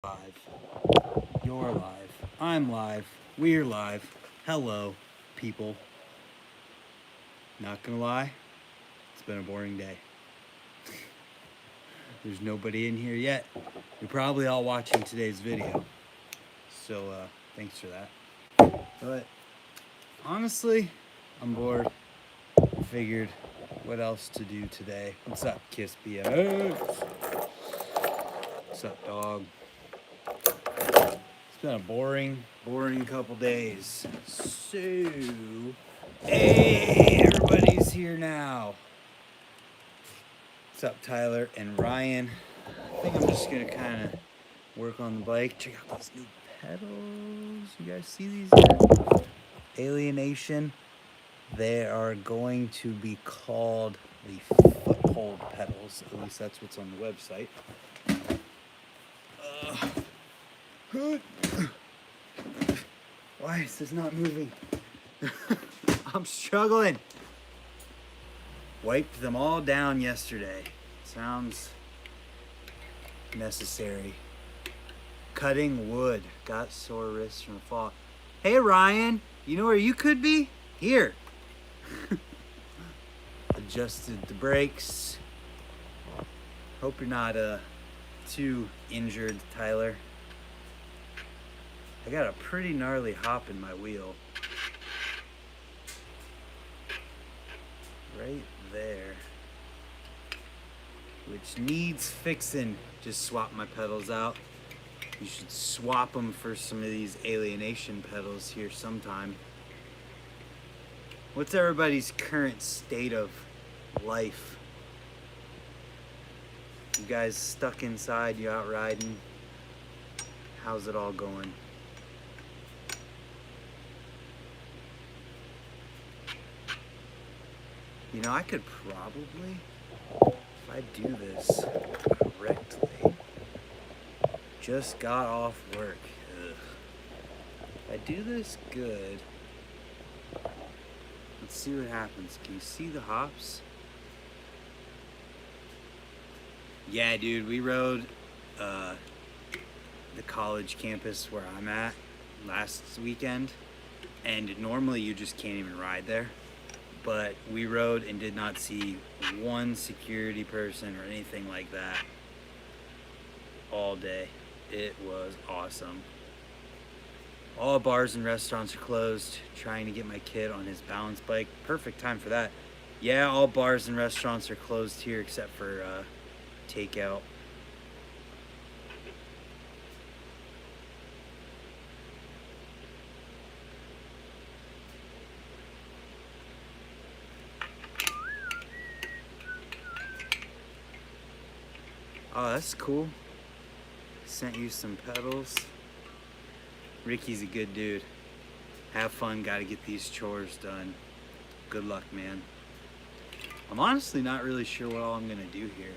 Live. You're live. I'm live. We're live. Hello, people. Not gonna lie, it's been a boring day. There's nobody in here yet. You're probably all watching today's video. So, thanks for that. But honestly, I'm bored. I figured what else to do today. What's up, Kiss BMX? What's up, dog? It's been a boring couple days. So, hey, everybody's here now. What's up, Tyler and Ryan? I think I'm just gonna kind of work on the bike. Check out these new pedals. You guys see these? Alienation. They are going to be called the Foothold pedals. At least that's what's on the website. Why is this not moving? I'm struggling. Wiped them all down yesterday. Sounds necessary. Cutting wood. Got sore wrists from the fall. Hey Ryan, you know where you could be? Here. Adjusted the brakes. Hope you're not too injured, Tyler. I got a pretty gnarly hop in my wheel. Right there. Which needs fixing. Just swap my pedals out. You should swap them for some of these Alienation pedals here sometime. What's everybody's current state of life? You guys stuck inside, you out riding? How's it all going? You know, I could probably, if I do this correctly, just got off work. Ugh. If I do this good, let's see what happens. Can you see the hops? Yeah, dude, we rode the college campus where I'm at last weekend, and normally you just can't even ride there. But we rode and did not see one security person or anything like that all day. It was awesome. All bars and restaurants are closed. Trying to get my kid on his balance bike. Perfect time for that. Yeah, all bars and restaurants are closed here except for takeout. Oh, that's cool. Sent you some pedals. Ricky's a good dude. Have fun, gotta get these chores done. Good luck, man. I'm honestly not really sure what all I'm gonna do here.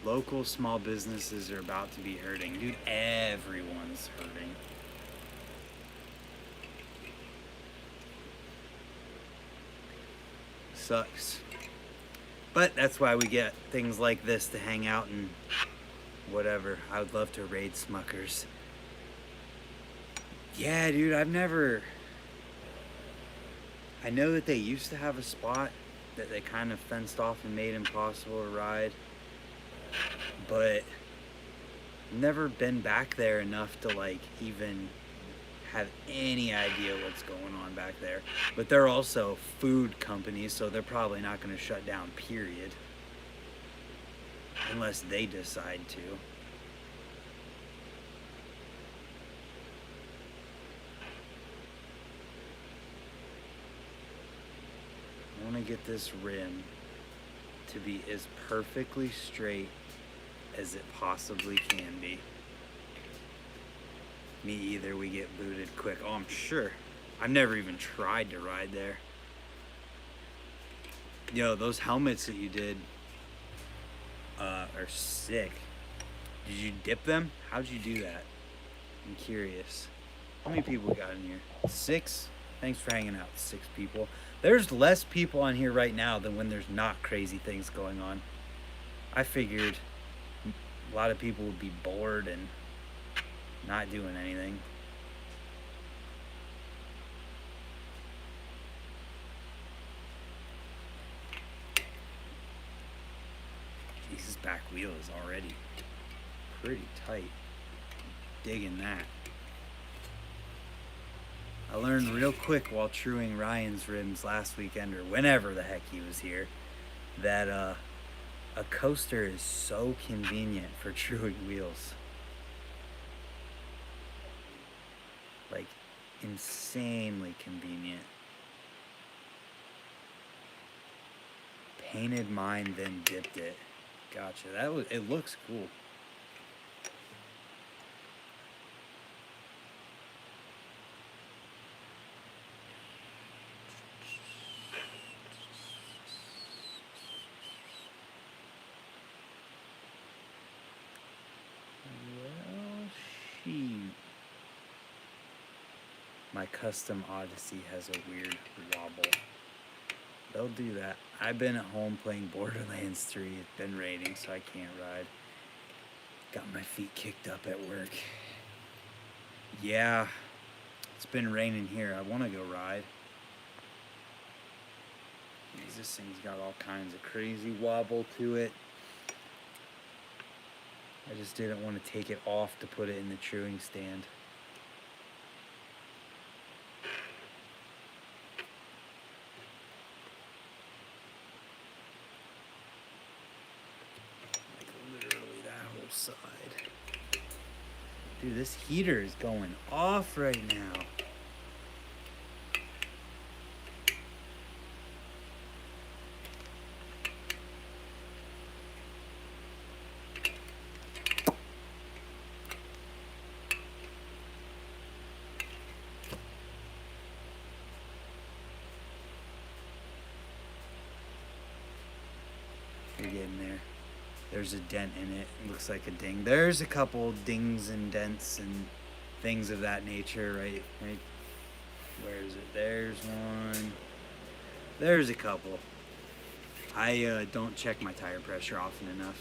Local small businesses are about to be hurting. Dude, everyone's hurting. Sucks. But that's why we get things like this to hang out and whatever. I would love to raid Smuckers. Yeah, dude, I know that they used to have a spot that they kind of fenced off and made impossible to ride, but never been back there enough to like even have any idea what's going on back there. But they're also food companies, so they're probably not going to shut down, period, unless they decide to. I want to get this rim to be as perfectly straight as it possibly can be. Me either, we get booted quick. Oh, I'm sure. I've never even tried to ride there. Yo, those helmets that you did are sick. Did you dip them? How'd you do that? I'm curious. How many people got in here? 6? Thanks for hanging out, 6 people. There's less people on here right now than when there's not crazy things going on. I figured a lot of people would be bored and not doing anything. Jesus, back wheel is already pretty tight. Digging that. I learned real quick while truing Ryan's rims last weekend, or whenever the heck he was here, that a coaster is so convenient for truing wheels. Like, insanely convenient. Painted mine, then dipped it. Gotcha. It looks cool. Well, shoot. My custom Odyssey has a weird wobble. They'll do that. I've been at home playing Borderlands 3. It's been raining, so I can't ride. Got my feet kicked up at work. Yeah, it's been raining here. I want to go ride. Jeez, this thing's got all kinds of crazy wobble to it. I just didn't want to take it off to put it in the truing stand. Side. Dude, this heater is going off right now. You're getting there. There's a dent in it. It looks like a ding. There's a couple dings and dents and things of that nature, right? Where is it? There's one. There's a couple. I don't check my tire pressure often enough.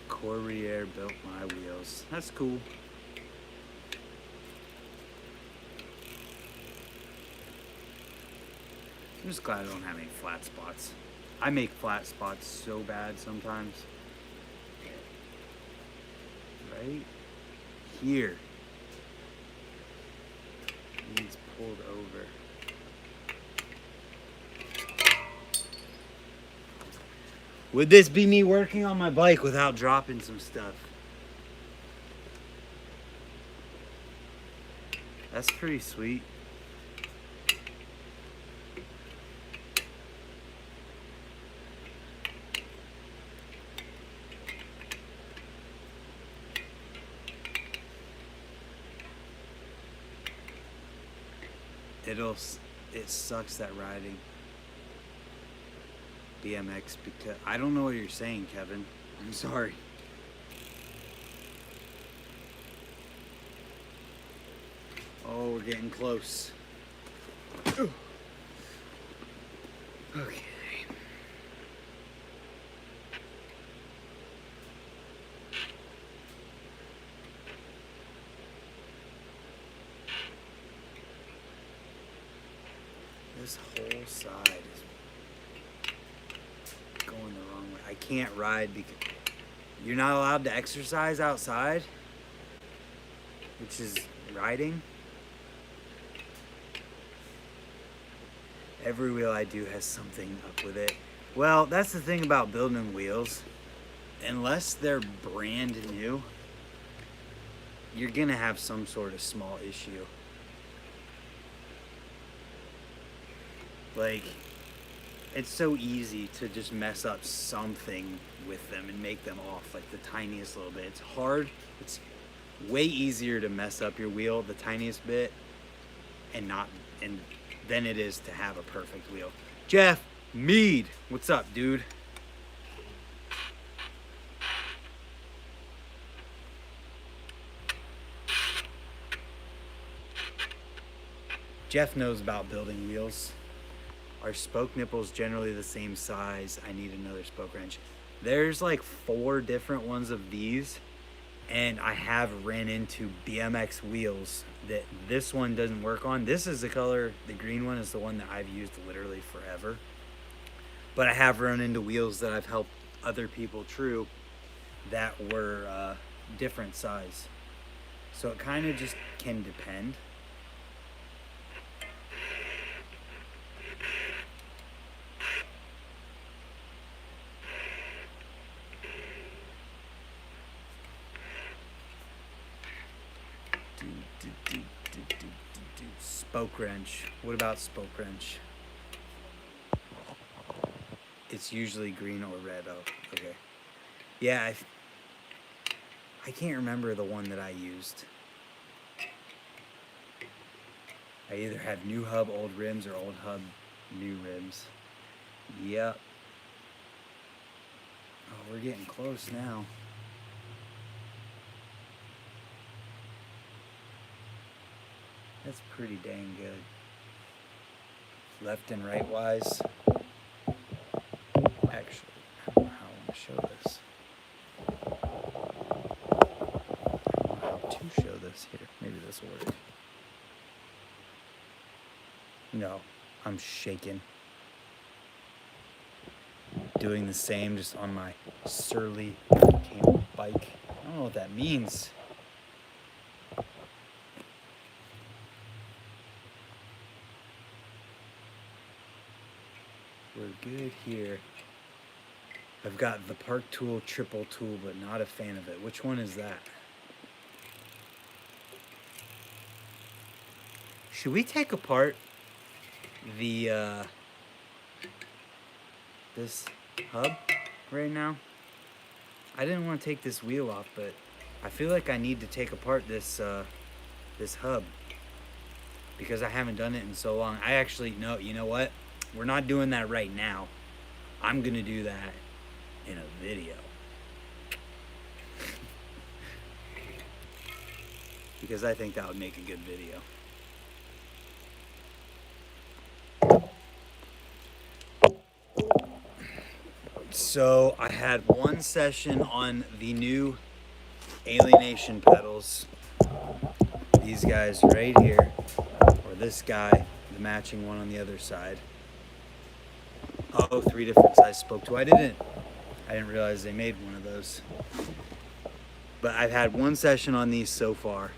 Corriere built my wheels. That's cool. I'm just glad I don't have any flat spots. I make flat spots so bad sometimes. Right here. Needs pulled over. Would this be me working on my bike without dropping some stuff? That's pretty sweet. It sucks that riding BMX because I don't know what you're saying, Kevin. I'm sorry. Oh, we're getting close. Ooh. Okay. This whole side is going the wrong way. I can't ride because you're not allowed to exercise outside, which is riding. Every wheel I do has something up with it. Well, that's the thing about building wheels. Unless they're brand new, you're gonna have some sort of small issue. Like, it's so easy to just mess up something with them and make them off, like the tiniest little bit. It's hard. It's way easier to mess up your wheel the tiniest bit and than it is to have a perfect wheel. Jeff Mead, what's up, dude? Jeff knows about building wheels. Are spoke nipples generally the same size? I need another spoke wrench. There's like 4 different ones of these, And I have ran into BMX wheels that this one doesn't work on. This is the color, the green one is the one that I've used literally forever. But I have run into wheels that I've helped other people true that were different size. So it kind of just can depend. Spoke wrench. What about spoke wrench? It's usually green or red. Oh, okay. Yeah, I can't remember the one that I used. I either had new hub, old rims, or old hub, new rims. Yep. Oh, we're getting close now. That's pretty dang good. Left and right wise. Actually, I don't know how I want to show this. I don't know how to show this here. Maybe this will work. No, I'm shaking. Doing the same just on my surly camel bike. I don't know what that means. We're good here. I've got the Park Tool triple tool, but not a fan of it. Which one is that? Should we take apart the this hub right now? I didn't want to take this wheel off, but I feel like I need to take apart this this hub because I haven't done it in so long. I actually no, you know what? We're not doing that right now. I'm gonna do that in a video. Because I think that would make a good video. So I had one session on the new Alienation pedals. These guys right here, or this guy, the matching one on the other side. Oh, 3 different size spoke to. I didn't realize they made one of those. But I've had one session on these so far,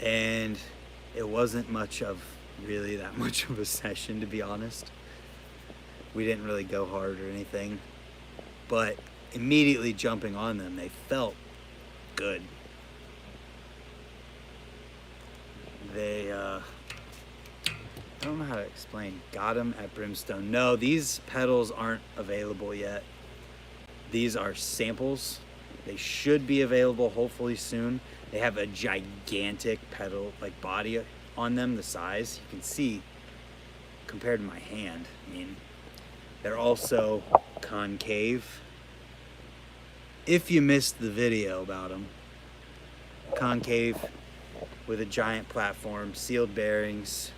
and it wasn't really that much of a session, to be honest. We didn't really go hard or anything, but immediately jumping on them, they felt good. They, I don't know how to explain. Got them at Brimstone. No, these pedals aren't available yet. These are samples. They should be available hopefully soon. They have a gigantic pedal, like body on them, the size. You can see compared to my hand. I mean, they're also concave. If you missed the video about them, concave with a giant platform, sealed bearings.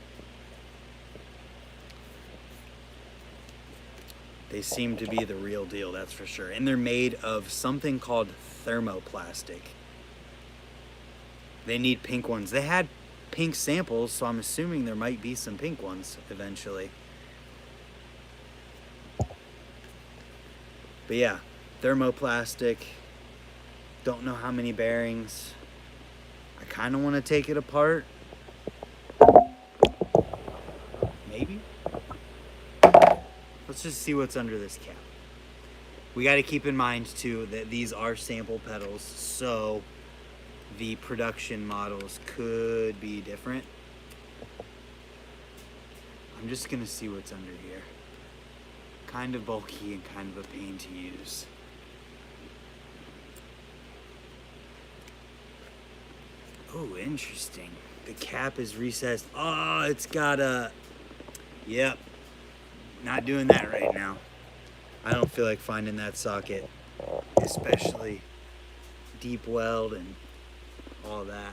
They seem to be the real deal, that's for sure. And they're made of something called thermoplastic. They need pink ones. They had pink samples, so I'm assuming there might be some pink ones eventually. But yeah, thermoplastic. Don't know how many bearings. I kind of want to take it apart. Maybe. Let's just see what's under this cap. We got to keep in mind too that these are sample pedals, so the production models could be different. I'm just gonna see what's under here. Kind of bulky and kind of a pain to use. Oh, interesting. The cap is recessed. Oh, it's got a... Yep. Not doing that right now. I don't feel like finding that socket, especially deep weld and all that.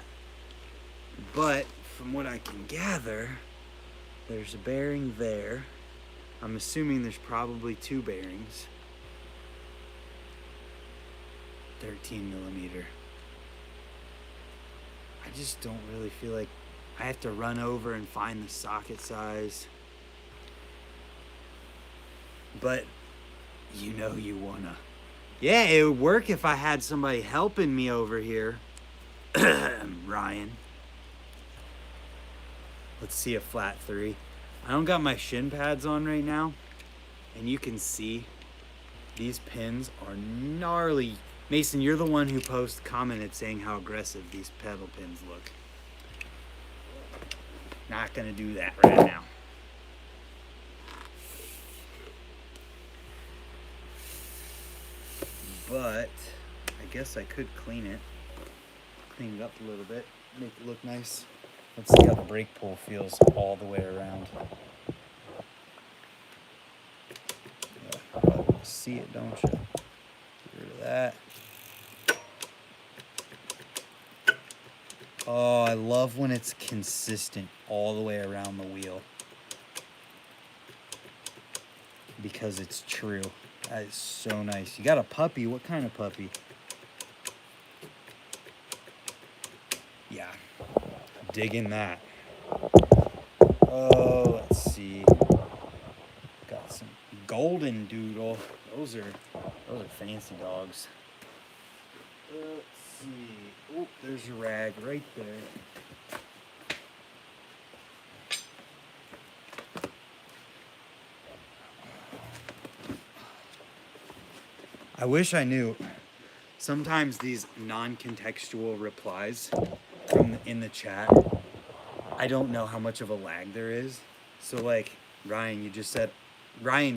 But from what I can gather, there's a bearing there. I'm assuming there's probably 2 bearings. 13 millimeter. I just don't really feel like I have to run over and find the socket size. But you know you wanna. Yeah, it would work if I had somebody helping me over here. Ryan. Let's see a flat 3. I don't got my shin pads on right now, and you can see these pins are gnarly. Mason, you're the one who commented saying how aggressive these pedal pins look. Not gonna do that right now. But I guess I could clean it up a little bit, make it look nice. Let's see how the brake pull feels all the way around. Yeah, you see it, don't you? Get rid of that. Oh, I love when it's consistent all the way around the wheel. Because it's true. That is so nice. You got a puppy. What kind of puppy? Yeah. Digging that. Oh, let's see. Got some golden doodle. Those are fancy dogs. Let's see. Oh, there's your rag right there. I wish I knew. Sometimes these non-contextual replies in the chat, I don't know how much of a lag there is. So like Ryan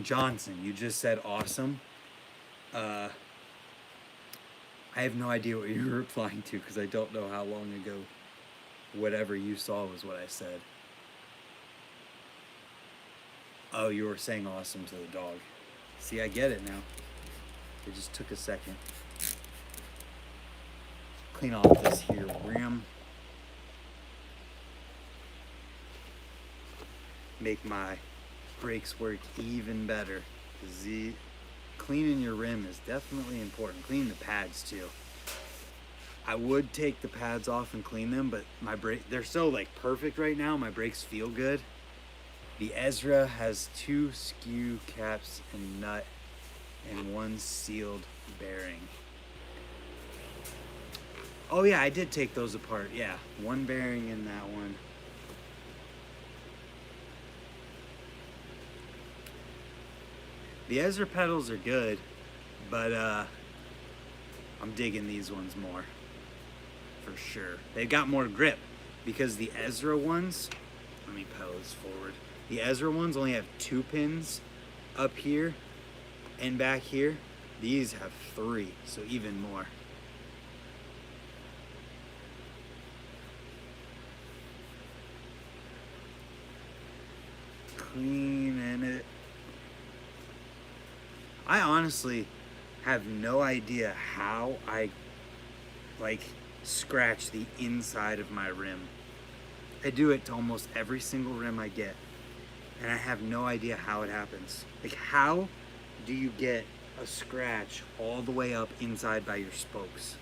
Johnson, you just said awesome. I have no idea what you're replying to because I don't know how long ago whatever you saw was what I said. Oh, you were saying awesome to the dog. See, I get it now. It just took a second. Clean off this here rim. Make my brakes work even better. Cleaning your rim is definitely important. Cleaning the pads too. I would take the pads off and clean them, but they're so like perfect right now. My brakes feel good. The Ezra has 2 skew caps and nut and 1 sealed bearing. Oh yeah, I did take those apart. Yeah, 1 bearing in that one. The Ezra pedals are good, but I'm digging these ones more, for sure. They've got more grip, because the Ezra ones, let me pedal this forward. The Ezra ones only have 2 pins up here and back here. These have 3, so even more. Cleaning it. I honestly have no idea how I scratch the inside of my rim. I do it to almost every single rim I get, and I have no idea how it happens. Like, how do you get a scratch all the way up inside by your spokes?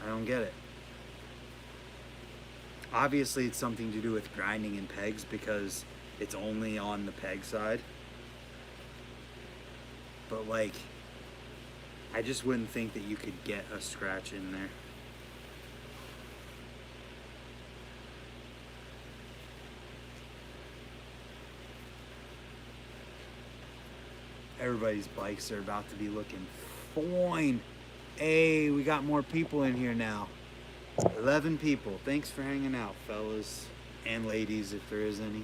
I don't get it. Obviously, it's something to do with grinding in pegs because it's only on the peg side. But like, I just wouldn't think that you could get a scratch in there. Everybody's bikes are about to be looking fine. Hey, we got more people in here now. 11 people. Thanks for hanging out, fellas and ladies, if there is any.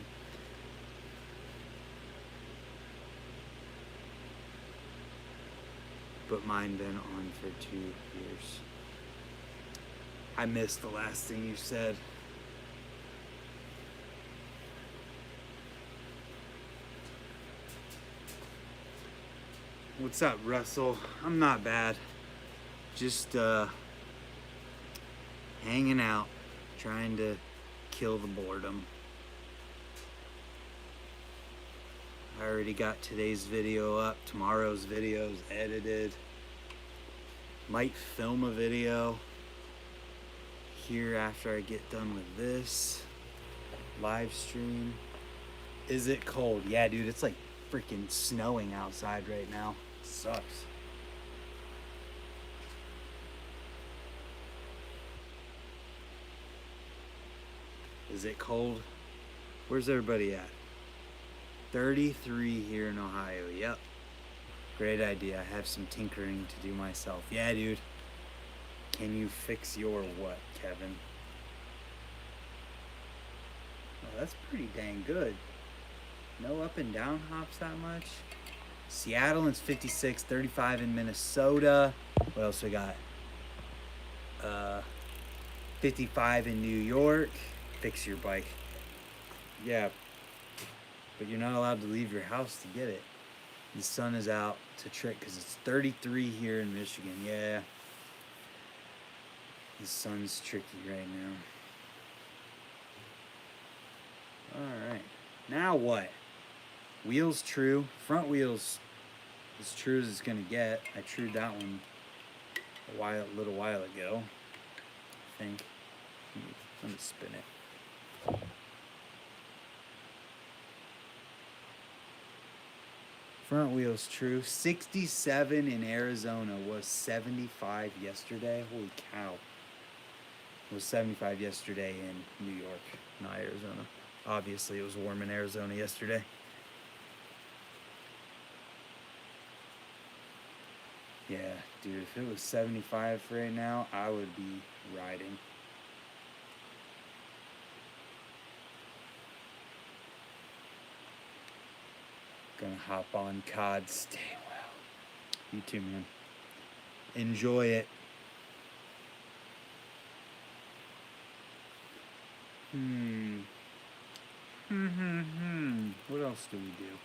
But mine been on for 2 years. I missed the last thing you said. What's up, Russell? I'm not bad. Just hanging out, trying to kill the boredom. I already got today's video up. Tomorrow's video is edited. Might film a video here after I get done with this live stream. Is it cold? Yeah, dude, it's like freaking snowing outside right now. It sucks. Is it cold? Where's everybody at? 33 here in Ohio. Yep. Great idea. I have some tinkering to do myself. Yeah, dude. Can you fix your what, Kevin? Oh, that's pretty dang good. No up and down hops that much. Seattle is 56, 35 in Minnesota. What else we got? 55 in New York. Fix your bike. Yeah, but you're not allowed to leave your house to get it. The sun is out to trick because it's 33 here in Michigan. Yeah, the sun's tricky right now. All right, now what? Wheels true. Front wheels as true as it's gonna get. I trued that one a little while ago, I think. Let me spin it. Front wheels true. 67 in Arizona was 75 yesterday. Holy cow. It was 75 yesterday in New York, not Arizona. Obviously, it was warm in Arizona yesterday. Yeah, dude, if it was 75 right now, I would be riding. Gonna hop on COD. Stay well. You too, man. Enjoy it. What else do we do?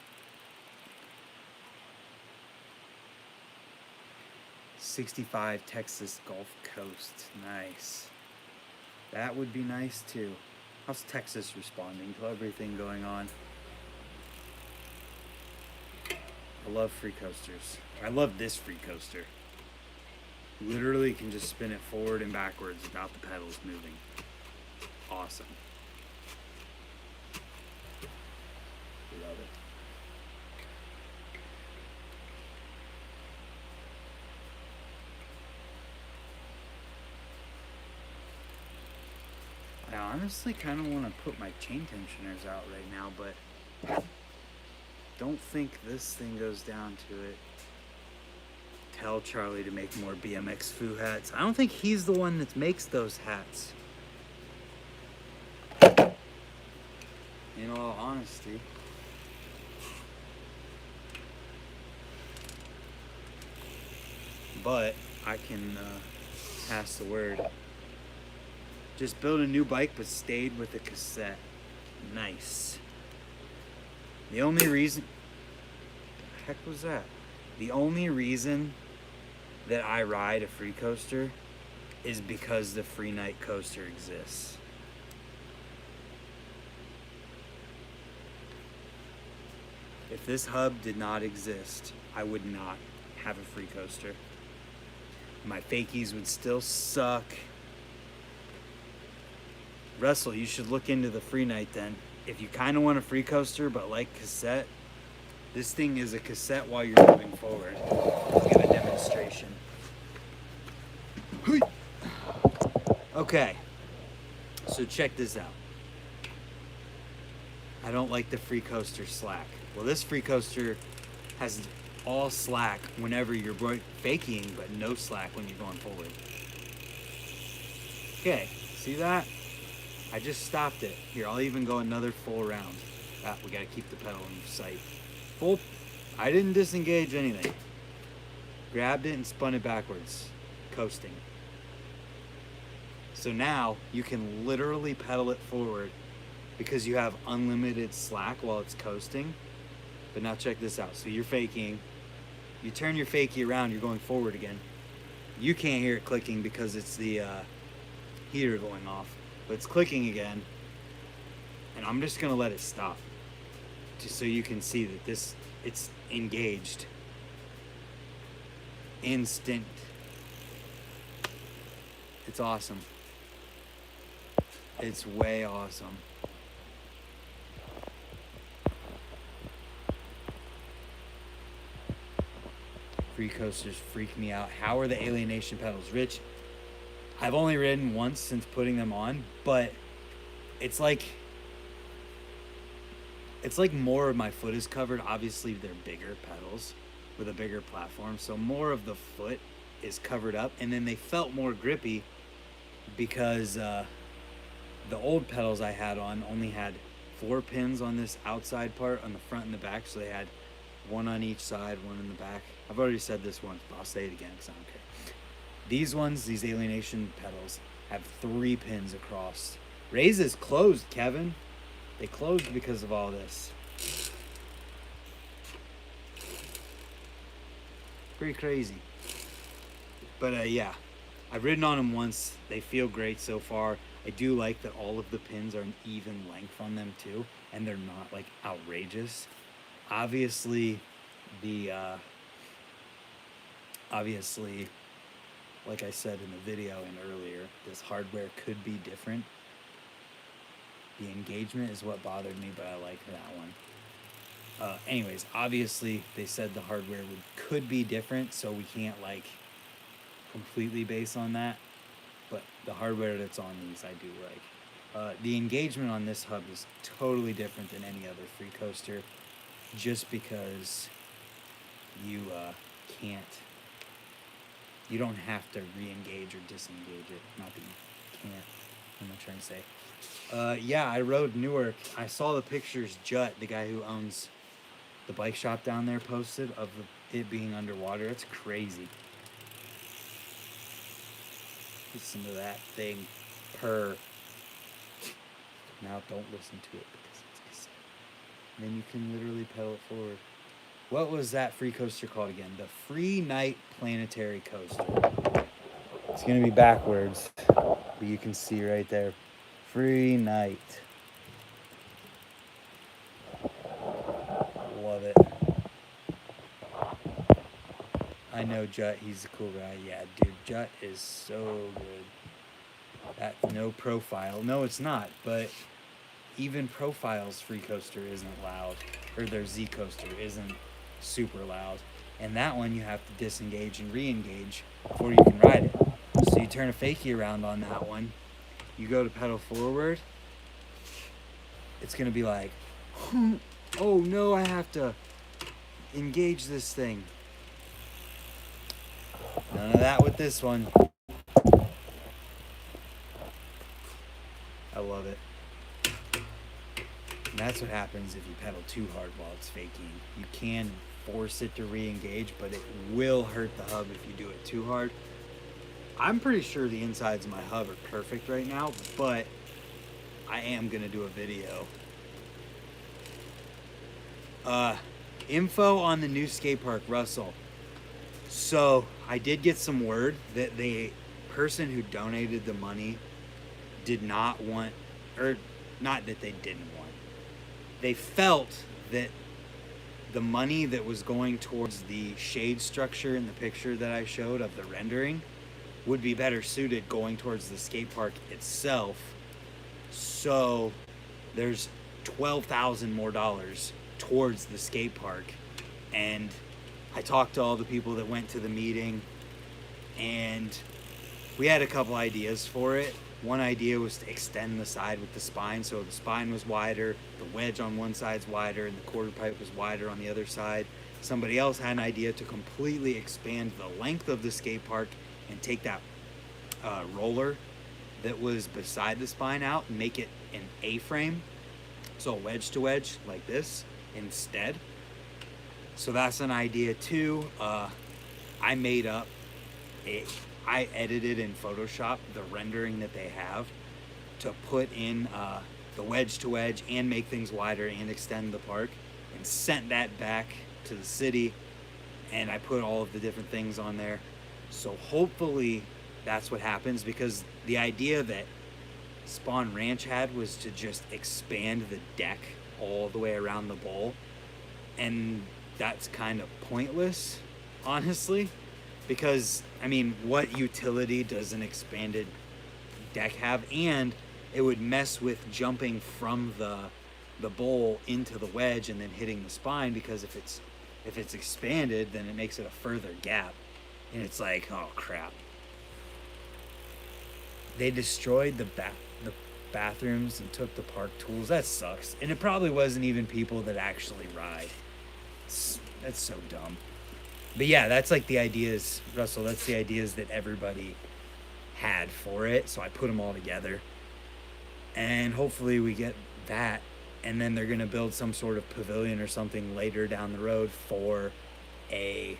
65 Texas Gulf Coast. Nice. That would be nice too. How's Texas responding to everything going on? I love free coasters. I love this free coaster. Literally can just spin it forward and backwards without the pedals moving. Awesome. Love it. I honestly kind of want to put my chain tensioners out right now, but don't think this thing goes down to it. Tell Charlie to make more BMX foo hats. I don't think he's the one that makes those hats. In all honesty. But I can pass the word. Just built a new bike but stayed with a cassette. Nice. The only reason... What the heck was that? The only reason that I ride a free coaster is because the Free Night coaster exists. If this hub did not exist, I would not have a free coaster. My fakies would still suck. Russell, you should look into the Free Night then. If you kind of want a free coaster but like cassette, this thing is a cassette while you're moving forward. Let's give a demonstration. Okay, so check this out. I don't like the free coaster slack. Well, this free coaster has all slack whenever you're faking, but no slack when you're going forward. Okay, see that? I just stopped it. Here, I'll even go another full round. We gotta keep the pedal in sight. Full, I didn't disengage anything. Grabbed it and spun it backwards, coasting. So now you can literally pedal it forward because you have unlimited slack while it's coasting. But now check this out. So you're faking, you turn your fakie around, you're going forward again. You can't hear it clicking because it's the heater going off, but it's clicking again. And I'm just gonna let it stop just so you can see that it's engaged. Instant. It's awesome. It's way awesome. Free coasters freak me out. How are the Alienation pedals? Rich, I've only ridden once since putting them on, but it's like more of my foot is covered. Obviously, they're bigger pedals with a bigger platform, so more of the foot is covered up, and then they felt more grippy because the old pedals I had on only had 4 pins on this outside part on the front and the back, so they had one on each side, one in the back. I've already said this once, but I'll say it again because I don't care. These ones, these Alienation pedals, have 3 pins across. Raze is closed, Kevin. They closed because of all this. Pretty crazy. But yeah, I've ridden on them once. They feel great so far. I do like that all of the pins are an even length on them too, and they're not like outrageous. Obviously, like I said in the video and earlier, this hardware could be different. The engagement is what bothered me, but I like that one. Anyways, obviously they said the hardware could be different, so we can't like completely base on that. But the hardware that's on these I do like. The engagement on this hub is totally different than any other free coaster, just because you don't have to re-engage or disengage it. Not that you can't. What am I trying to say? Yeah, I rode Newark. I saw the pictures Jut, the guy who owns the bike shop down there, posted of it being underwater. It's crazy. Listen to that thing purr. Now don't listen to it because it's cassette. And then you can literally pedal it forward. What was that free coaster called again? The Free Night Planetary Coaster. It's going to be backwards, but you can see right there. Free Night. Love it. I know Jut, he's a cool guy. Yeah, dude, Jut is so good. That's no profile. No, it's not, but even Profile's free coaster isn't loud, or their Z coaster isn't super loud. And that one you have to disengage and re-engage before you can ride it. So you turn a fakie around on that one, you go to pedal forward, it's gonna be like, oh no, I have to engage this thing. None of that with this one. I love it. And that's what happens if you pedal too hard while it's faking. You can force it to re-engage, but it will hurt the hub if you do it too hard. I'm pretty sure the insides of my hub are perfect right now, but I am gonna do a video. Info on the new skate park, Russell. So I did get some word that the person who donated the money did not want, or not that they didn't want, they felt that the money that was going towards the shade structure in the picture that I showed of the rendering would be better suited going towards the skate park itself. So there's $12,000 more towards the skate park. And I talked to all the people that went to the meeting, and we had a couple ideas for it. One idea was to extend the side with the spine, so the spine was wider, the wedge on one side's wider, and the quarter pipe was wider on the other side. Somebody else had an idea to completely expand the length of the skate park and take that roller that was beside the spine out and make it an A-frame, so wedge to wedge like this instead. So that's an idea too. I made up I edited in Photoshop the rendering that they have to put in the wedge to wedge and make things wider and extend the park, and sent that back to the city, and I put all of the different things on there. So hopefully that's what happens, because the idea that Spawn Ranch had was to just expand the deck all the way around the bowl, and that's kind of pointless, honestly, because I mean, what utility does an expanded deck have? And it would mess with jumping from the bowl into the wedge and then hitting the spine, because if it's expanded, then it makes it a further gap. And it's like, oh crap. They destroyed the bathrooms and took the park tools. That sucks. And it probably wasn't even people that actually ride. That's so dumb. But yeah, that's like the ideas, Russell. That's the ideas that everybody had for it. So I put them all together. And hopefully we get that. And then they're going to build some sort of pavilion or something later down the road for the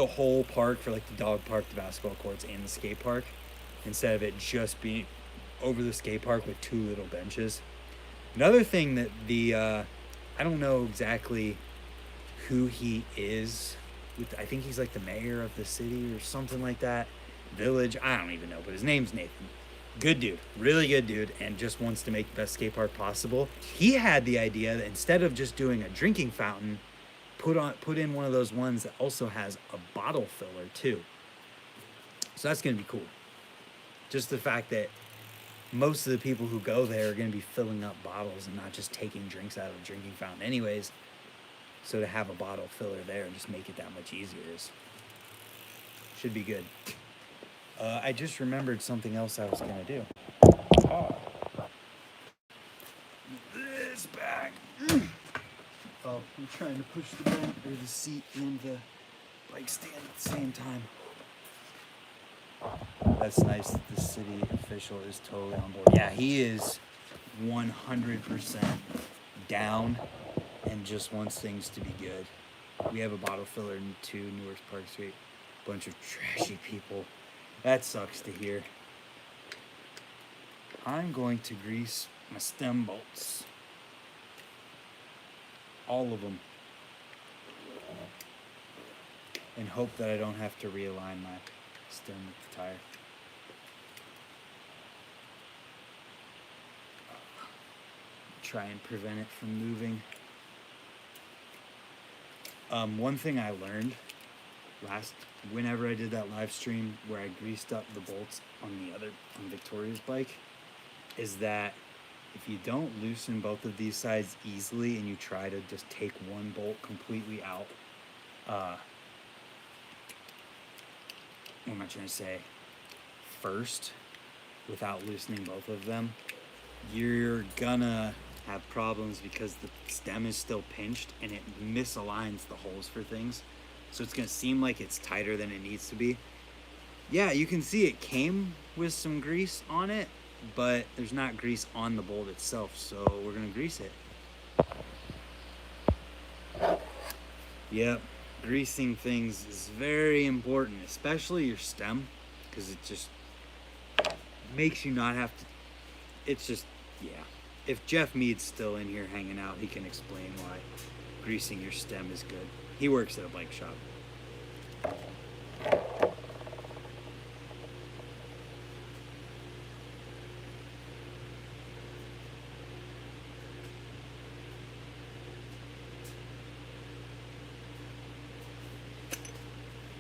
whole park, for like the dog park, the basketball courts, and the skate park, instead of it just being over the skate park with 2 little benches. Another thing that I don't know exactly who he is. I think he's like the mayor of the city or something like that. Village, I don't even know, but his name's Nathan. Good dude, really good dude, and just wants to make the best skate park possible. He had the idea that instead of just doing a drinking fountain, put in one of those ones that also has a bottle filler too. So that's gonna be cool. Just the fact that most of the people who go there are gonna be filling up bottles and not just taking drinks out of a drinking fountain anyways. So to have a bottle filler there and just make it that much easier should be good. I just remembered something else I was gonna do. Oh. This bag. Oh, I'm trying to push the bench or the seat and the bike stand at the same time. That's nice that the city official is totally on board. Yeah, he is 100% down and just wants things to be good. We have a bottle filler in 2 Newark Park Street. Bunch of trashy people. That sucks to hear. I'm going to grease my stem bolts. All of them. And hope that I don't have to realign my stem with the tire. Try and prevent it from moving. One thing I learned whenever I did that live stream where I greased up the bolts on Victoria's bike, is that if you don't loosen both of these sides easily and you try to just take one bolt completely out, what am I trying to say? First, without loosening both of them, you're gonna have problems because the stem is still pinched and it misaligns the holes for things. So it's gonna seem like it's tighter than it needs to be. Yeah, you can see it came with some grease on it, but there's not grease on the bolt itself, so we're gonna grease it. Yep, greasing things is very important, especially your stem, because it just makes you not have to, it's just, yeah. If Jeff Mead's still in here hanging out, he can explain why greasing your stem is good. He works at a bike shop.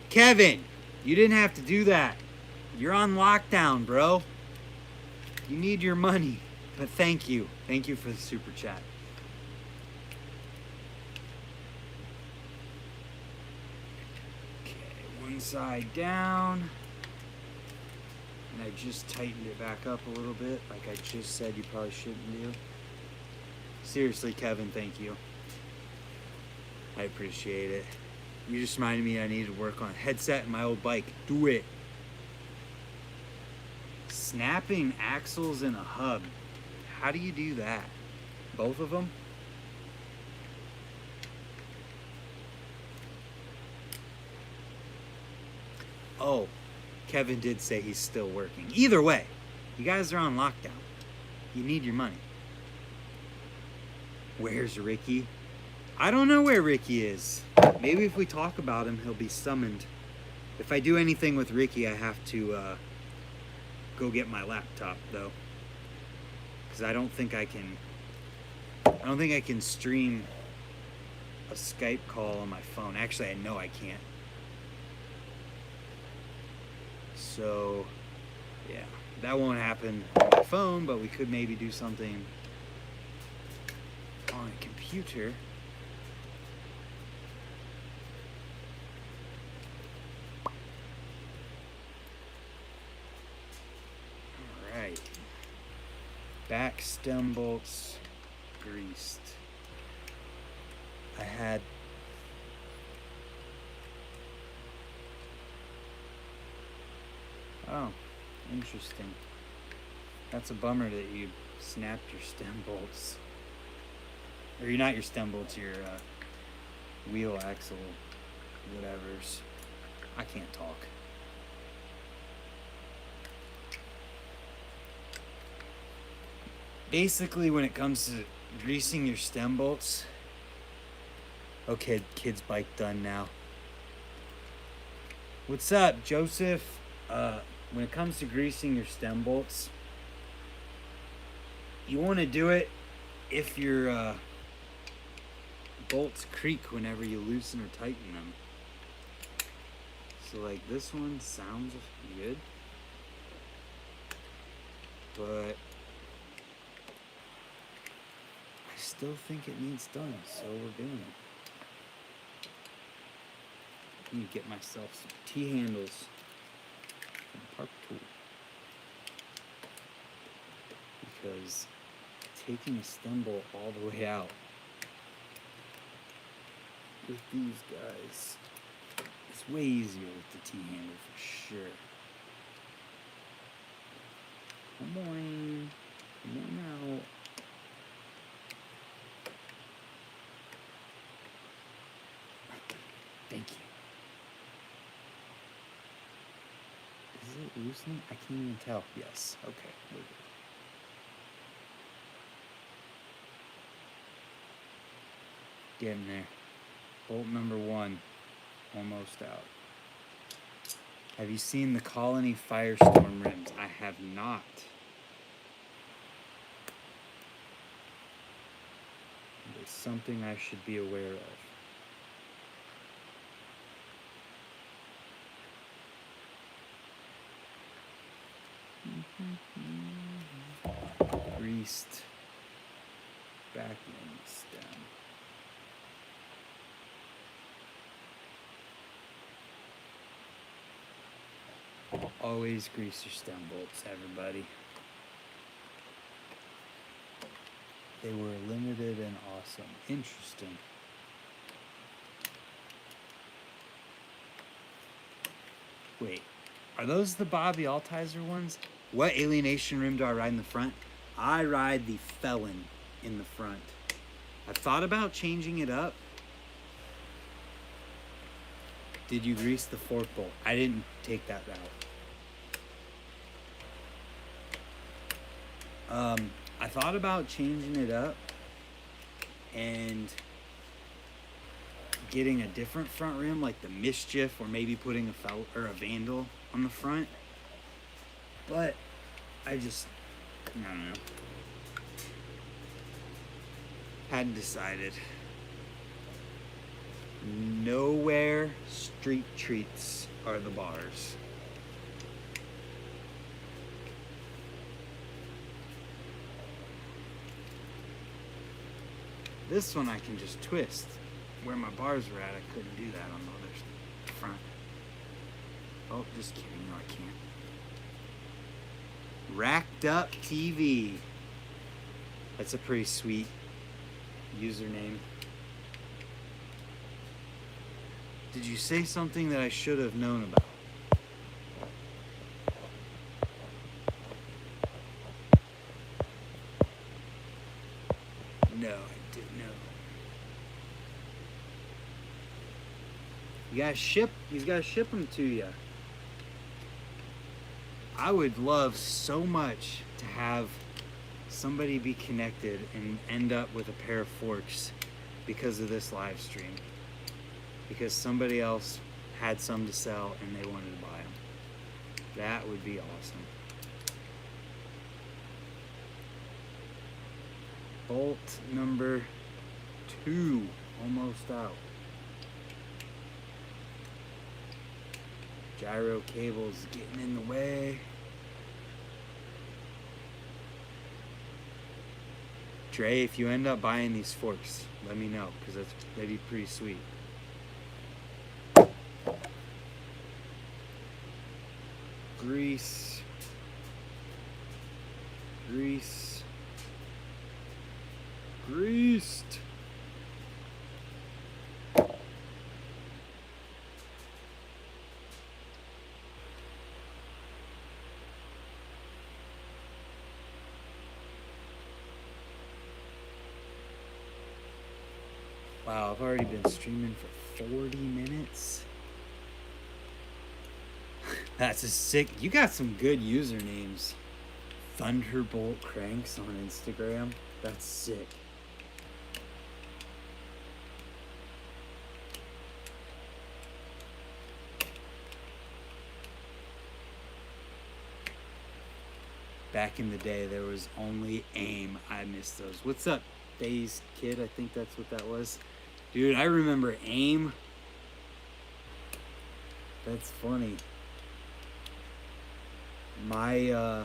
Kevin, you didn't have to do that. You're on lockdown, bro. You need your money. But thank you. Thank you for the super chat. Okay, one side down. And I just tightened it back up a little bit, like I just said you probably shouldn't do. Seriously, Kevin, thank you. I appreciate it. You just reminded me I need to work on a headset and my old bike. Do it. Snapping axles in a hub. How do you do that? Both of them? Oh, Kevin did say he's still working. Either way, you guys are on lockdown. You need your money. Where's Ricky? I don't know where Ricky is. Maybe if we talk about him, he'll be summoned. If I do anything with Ricky, I have to go get my laptop, though. Because I don't think I can stream a Skype call on my phone. Actually, I know I can't. So, yeah, that won't happen on my phone, but we could maybe do something on a computer. All right. Back stem bolts greased. I had oh, interesting. That's a bummer that you snapped your stem bolts. Or you're not your stem bolts, your wheel axle, whatever's. I can't talk. Basically, when it comes to greasing your stem bolts, okay, kid's bike done now. What's up, Joseph? When it comes to greasing your stem bolts, you want to do it if your bolts creak whenever you loosen or tighten them. So like this one sounds good, but I still think it needs done, so we're doing it. I need to get myself some T-handles from Park Tool, because taking a stem bolt all the way out with these guys is way easier with the T-handle for sure. Come on out. Thank you. Is it loosening? I can't even tell. Yes. Okay. We're good. Getting there. Bolt number 1. Almost out. Have you seen the Colony Firestorm rims? I have not. It's something I should be aware of. Greased back end stem. Always grease your stem bolts, everybody. They were limited and awesome. Interesting. Wait, are those the Bobby Altizer ones? What Alienation rim do I ride in the front? I ride the Felon in the front. I've thought about changing it up. Did you grease the fork bolt? I didn't take that route. I thought about changing it up and getting a different front rim, like the Mischief, or maybe putting a Vandal on the front. But I don't know. Hadn't decided. Nowhere Street Treats are the bars. This one I can just twist. Where my bars were at, I couldn't do that on the other front. Oh, just kidding. No, I can't. Racked Up TV. That's a pretty sweet username. Did you say something that I should have known about? No, I didn't know. He's got to ship them to you. I would love so much to have somebody be connected and end up with a pair of forks because of this live stream. Because somebody else had some to sell and they wanted to buy them. That would be awesome. Bolt number 2, almost out. Gyro cables getting in the way. Dre, if you end up buying these forks, let me know, because that'd be pretty sweet. Grease. Grease. Greased. Wow, I've already been streaming for 40 minutes. That's a sick. You got some good usernames. Thunderbolt Cranks on Instagram. That's sick. Back in the day, there was only AIM. I miss those. What's up, Days Kid? I think that's what that was. Dude, I remember AIM. That's funny. My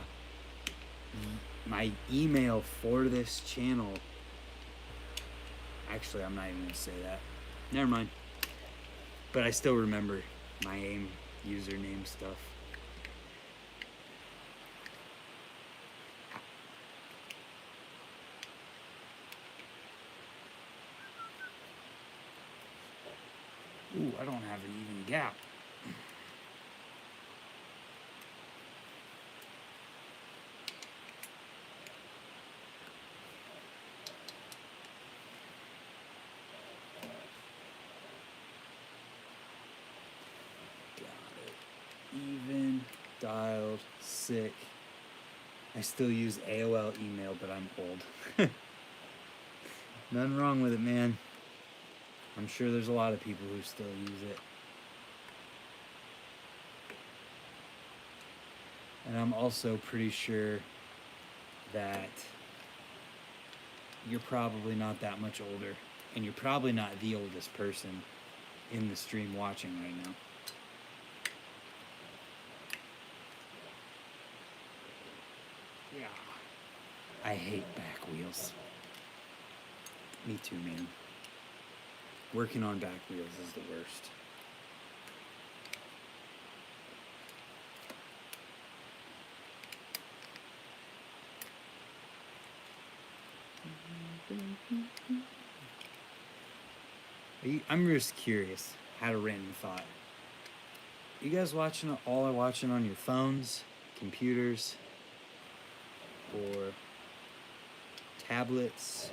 email for this channel. Actually, I'm not even gonna say that. Never mind. But I still remember my AIM username stuff. Ooh, I don't have an even gap. Even, dialed, sick. I still use AOL email, but I'm old. Nothing wrong with it, man. I'm sure there's a lot of people who still use it. And I'm also pretty sure that you're probably not that much older, and you're probably not the oldest person in the stream watching right now. Yeah. I hate back wheels. Me too, man. Working on back wheels is the worst. I'm just curious. Had a random thought. You guys watching, all are watching on your phones, computers, or tablets?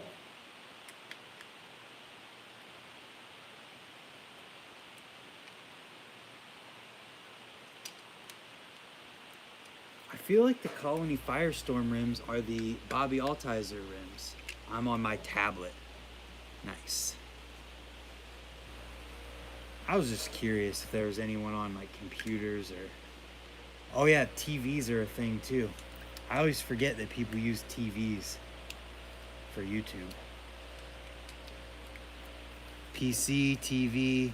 I feel like the Colony Firestorm rims are the Bobby Altizer rims. I'm on my tablet. Nice. I was just curious if there was anyone on like computers or... Oh yeah, TVs are a thing too. I always forget that people use TVs for YouTube. PC, TV.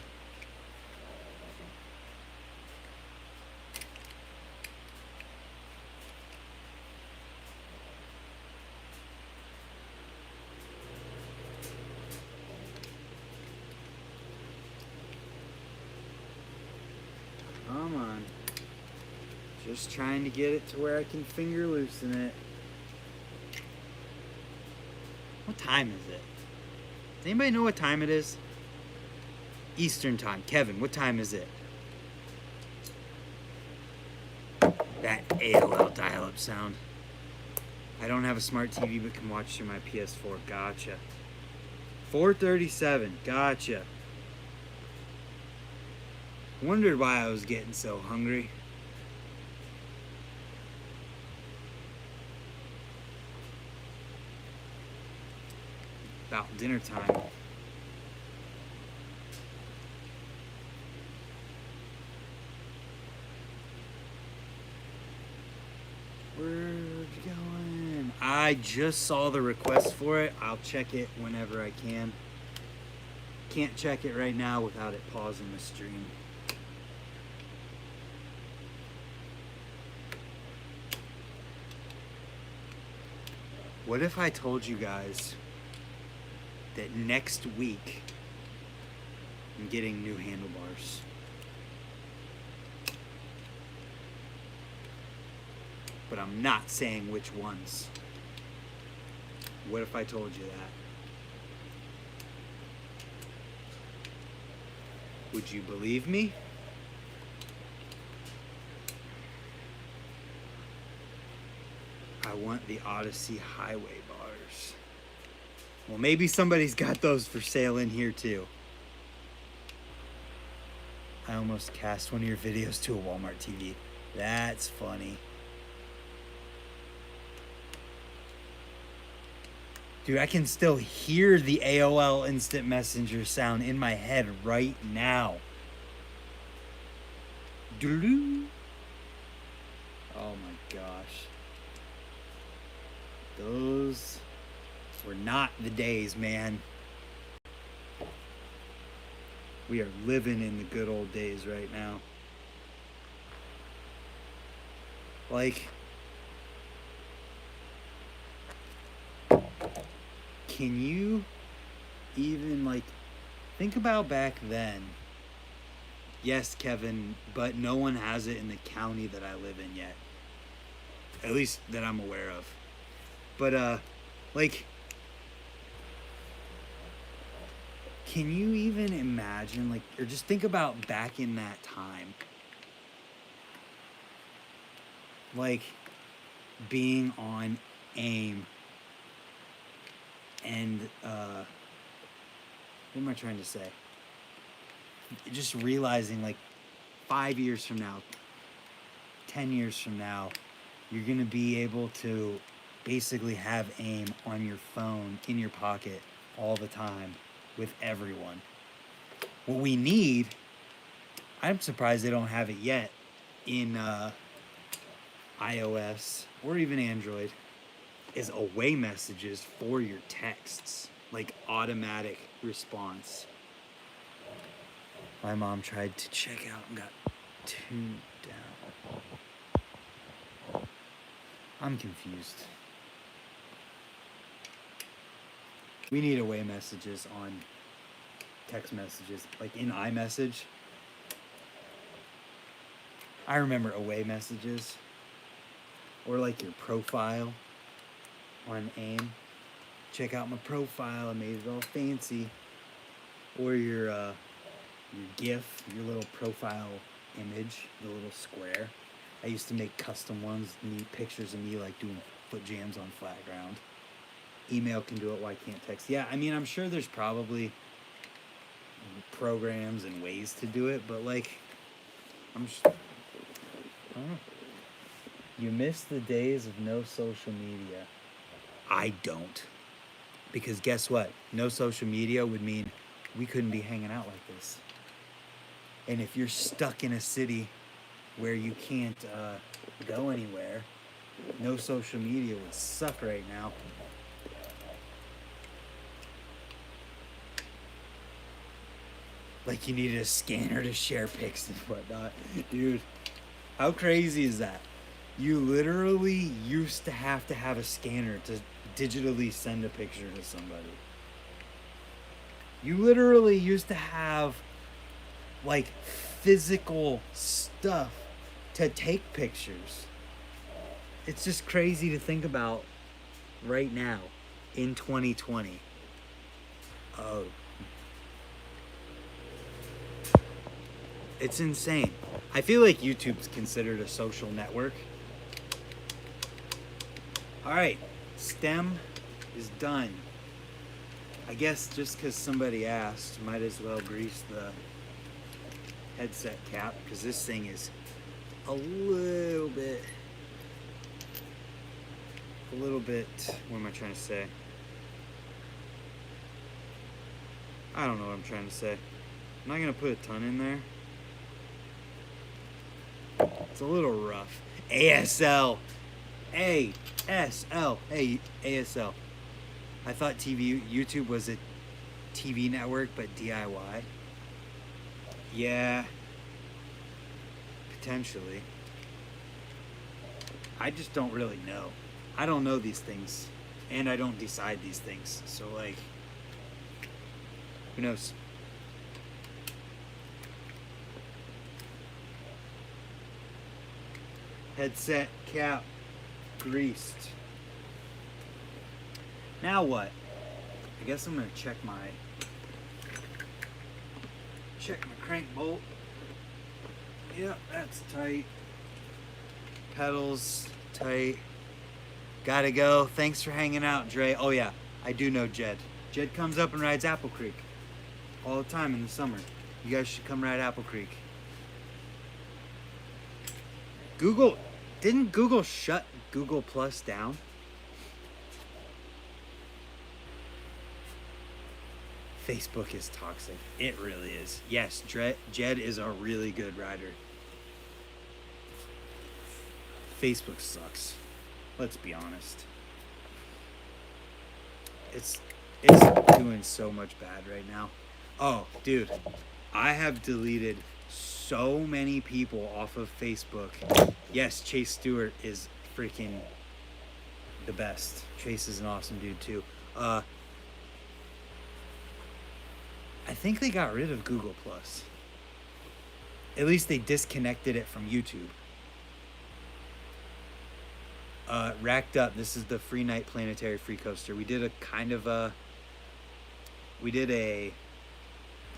Come on. Just trying to get it to where I can finger loosen it. What time is it? Does anybody know what time it is? Eastern time. Kevin, what time is it? That AOL dial-up sound. I don't have a smart TV but can watch through my PS4. Gotcha. 4:37. Gotcha. Wondered why I was getting so hungry. About dinner time. Where's it going? I just saw the request for it. I'll check it whenever I can. Can't check it right now without it pausing the stream. What if I told you guys that next week I'm getting new handlebars? But I'm not saying which ones. What if I told you that? Would you believe me? I want the Odyssey Highway bars. Well, maybe somebody's got those for sale in here too. I almost cast one of your videos to a Walmart TV. That's funny. Dude, I can still hear the AOL Instant Messenger sound in my head right now. Doo-doo. Oh my gosh. Those were not the days, man. We are living in the good old days right now. Like, can you even, like, think about back then? Yes, Kevin, but no one has it in the county that I live in yet. At least that I'm aware of. But, like, can you even imagine, like, or just think about back in that time? Like, being on AIM and, what am I trying to say? Just realizing, like, 5 years from now, 10 years from now, you're going to be able to basically have AIM on your phone, in your pocket, all the time, with everyone. What we need, I'm surprised they don't have it yet in iOS or even Android, is away messages for your texts, like automatic response. My mom tried to check out and got tuned down. I'm confused. We need away messages on text messages, like in iMessage. I remember away messages, or like your profile on AIM. Check out my profile, I made it all fancy. Or your GIF, your little profile image, the little square. I used to make custom ones, neat pictures of me like doing foot jams on flat ground. Email can do it, why can't text? Yeah, I mean, I'm sure there's probably programs and ways to do it, but like, I don't know. You miss the days of no social media. I don't. Because guess what? No social media would mean we couldn't be hanging out like this. And if you're stuck in a city where you can't go anywhere, no social media would suck right now. Like you needed a scanner to share pics and whatnot. Dude, how crazy is that? You literally used to have a scanner to digitally send a picture to somebody. You literally used to have like physical stuff to take pictures. It's just crazy to think about right now in 2020. Oh, it's insane. I feel like YouTube's considered a social network. All right, STEM is done. I guess just because somebody asked, might as well grease the headset cap, because this thing is a little bit, what am I trying to say? I don't know what I'm trying to say. I'm not going to put a ton in there. It's a little rough. ASL. ASL. Hey, ASL. I thought YouTube was a TV network, but DIY. Yeah. Potentially. I just don't really know. I don't know these things. And I don't decide these things. So, like, who knows? Headset cap greased. Now what? I guess I'm gonna check my crank bolt. Yep, that's tight. Pedals tight. Gotta go. Thanks for hanging out, Dre. Oh yeah, I do know Jed. Jed comes up and rides Apple Creek all the time in the summer. You guys should come ride Apple Creek. Didn't Google shut Google Plus down? Facebook is toxic. It really is. Yes, Jed is a really good rider. Facebook sucks. Let's be honest. It's doing so much bad right now. Oh, dude, I have deleted so many people off of Facebook. Yes, Chase Stewart is freaking the best. Chase is an awesome dude too. I think they got rid of Google Plus. At least they disconnected it from YouTube. Racked Up, this is the Free Night Planetary Free Coaster. We did a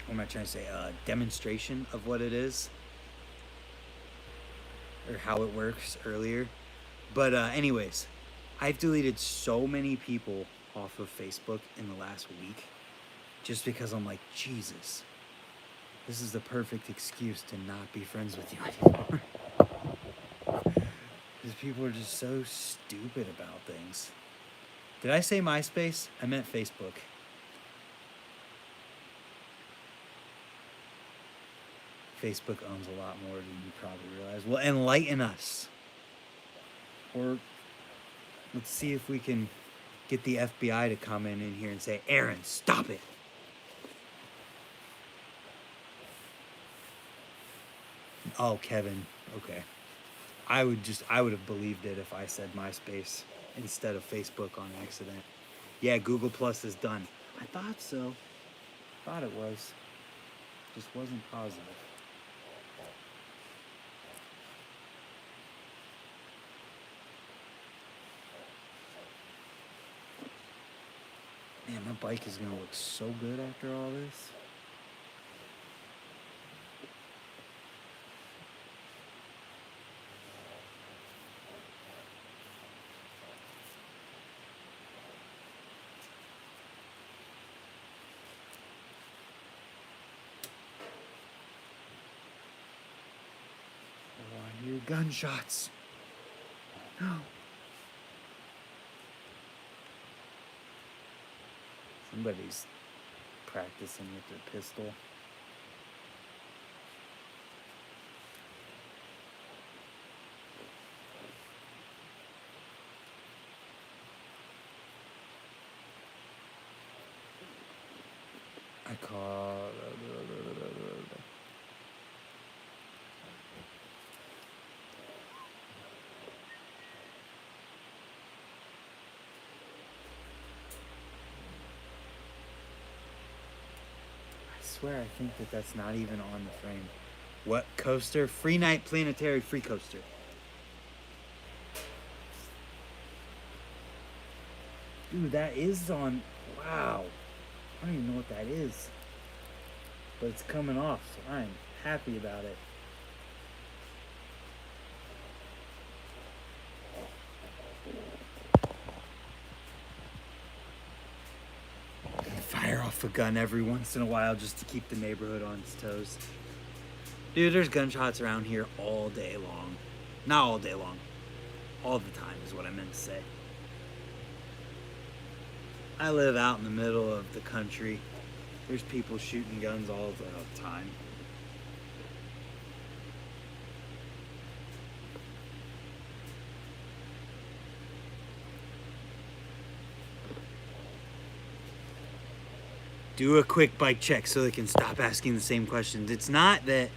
what am I trying to say, a demonstration of what it is, or how it works earlier. But anyways, I've deleted so many people off of Facebook in the last week, just because I'm like, Jesus, this is the perfect excuse to not be friends with you anymore. Because people are just so stupid about things. Did I say MySpace? I meant Facebook. Facebook owns a lot more than you probably realize. Well, enlighten us. Or let's see if we can get the FBI to come in here and say, Aaron, stop it. Oh, Kevin. Okay. I would have believed it if I said MySpace instead of Facebook on accident. Yeah, Google Plus is done. I thought so. Thought it was. Just wasn't positive. Man, my bike is gonna look so good after all this. Oh, I hear gunshots. No. Somebody's practicing with their pistol. I call. I swear, I think that's not even on the frame. What coaster? Free Night Planetary Free Coaster. Dude, that is on. Wow. I don't even know what that is. But it's coming off, so I'm happy about it. Fire off a gun every once in a while just to keep the neighborhood on its toes. Dude, there's gunshots around here all day long. Not all day long. All the time is what I meant to say. I live out in the middle of the country. There's people shooting guns all the time. Do a quick bike check so they can stop asking the same questions. It's not that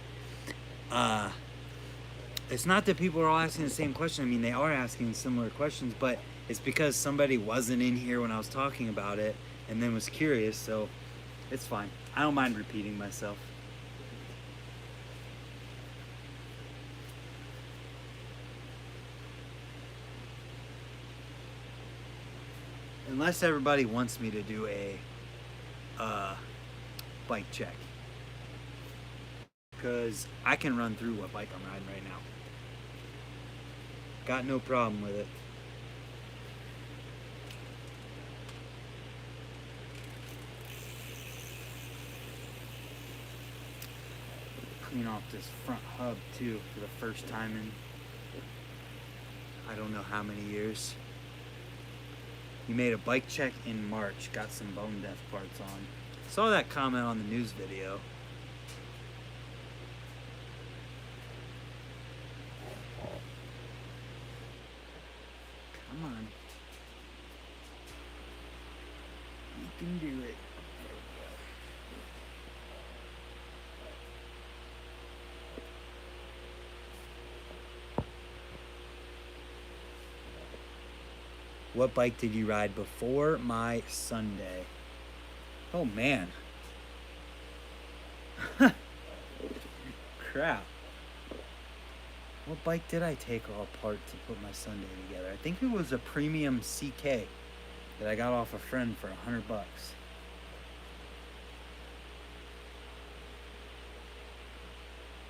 people are all asking the same question. I mean, they are asking similar questions, but It's because somebody wasn't in here when I was talking about it and then was curious, so it's fine. I don't mind repeating myself. Unless everybody wants me to do a bike check. Because I can run through what bike I'm riding right now. Got no problem with it. Clean off this front hub too for the first time in I don't know how many years. We made a bike check in March, got some bone death parts on. Saw that comment on the news video. Come on. You can do it. What bike did you ride before my Sunday? Oh man. Crap. What bike did I take all apart to put my Sunday together? I think it was a premium CK that I got off a friend for $100.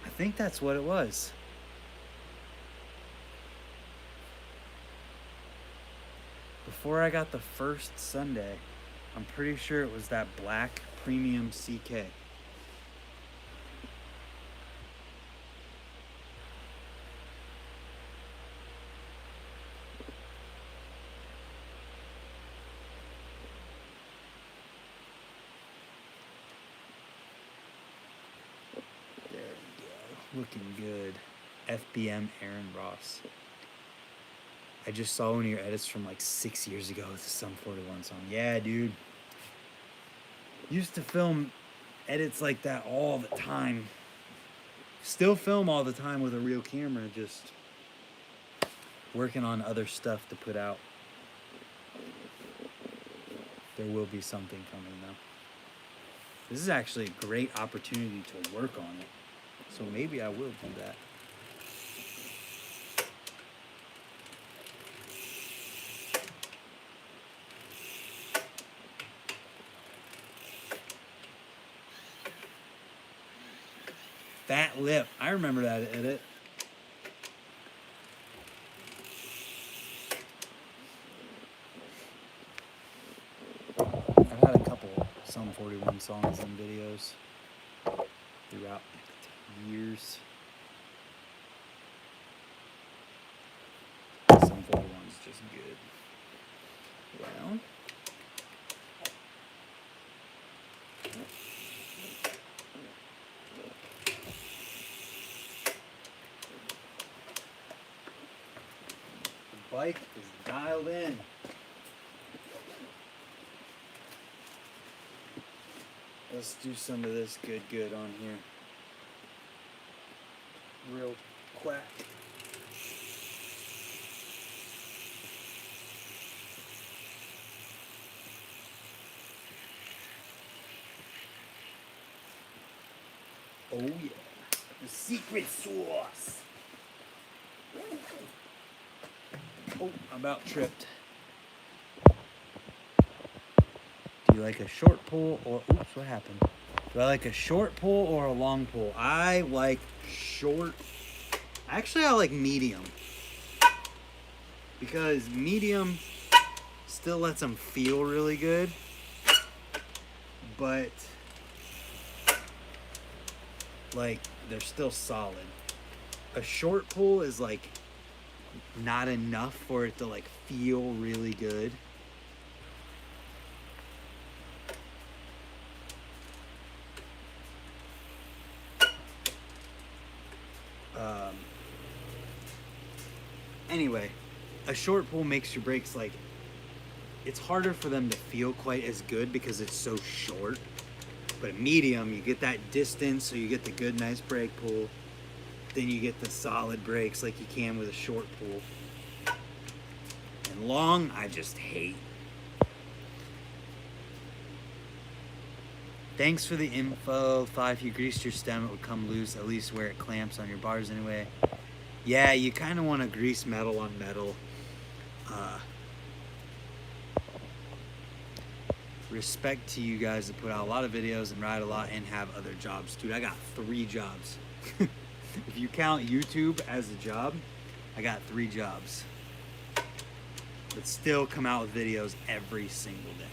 I think that's what it was. Before I got the first Sunday, I'm pretty sure it was that black premium CK. There we go. Looking good. FBM Aaron Ross. I just saw one of your edits from like 6 years ago with the Sum 41 song. Yeah, dude. Used to film edits like that all the time. Still film all the time with a real camera, just working on other stuff to put out. There will be something coming though. This is actually a great opportunity to work on it. So maybe I will do that. Fat lip. I remember that edit. I've had a couple Sum 41 songs and videos throughout years. Sum 41 is just good. Well. Bike is dialed in. Let's do some of this good on here. Real quick. Oh yeah, the secret sauce. Oh, I about tripped. Do you like a short pull or, oops, what happened? Do I like a short pull or a long pull? I like short. Actually, I like medium. Because medium still lets them feel really good. But, like, they're still solid. A short pull is like not enough for it to like feel really good. Anyway, a short pull makes your brakes like, it's harder for them to feel quite as good because it's so short. But a medium, you get that distance, so you get the good, nice brake pull. Then you get the solid brakes like you can with a short pull. And And long, I just hate. Thanks for the info. Thought if you greased your stem, it would come loose, at least where it clamps on your bars anyway. Yeah, you kind of want to grease metal on metal. Respect to you guys that put out a lot of videos and ride a lot and have other jobs. Dude, I got 3 jobs. If you count YouTube as a job, I got 3 jobs. But still come out with videos every single day.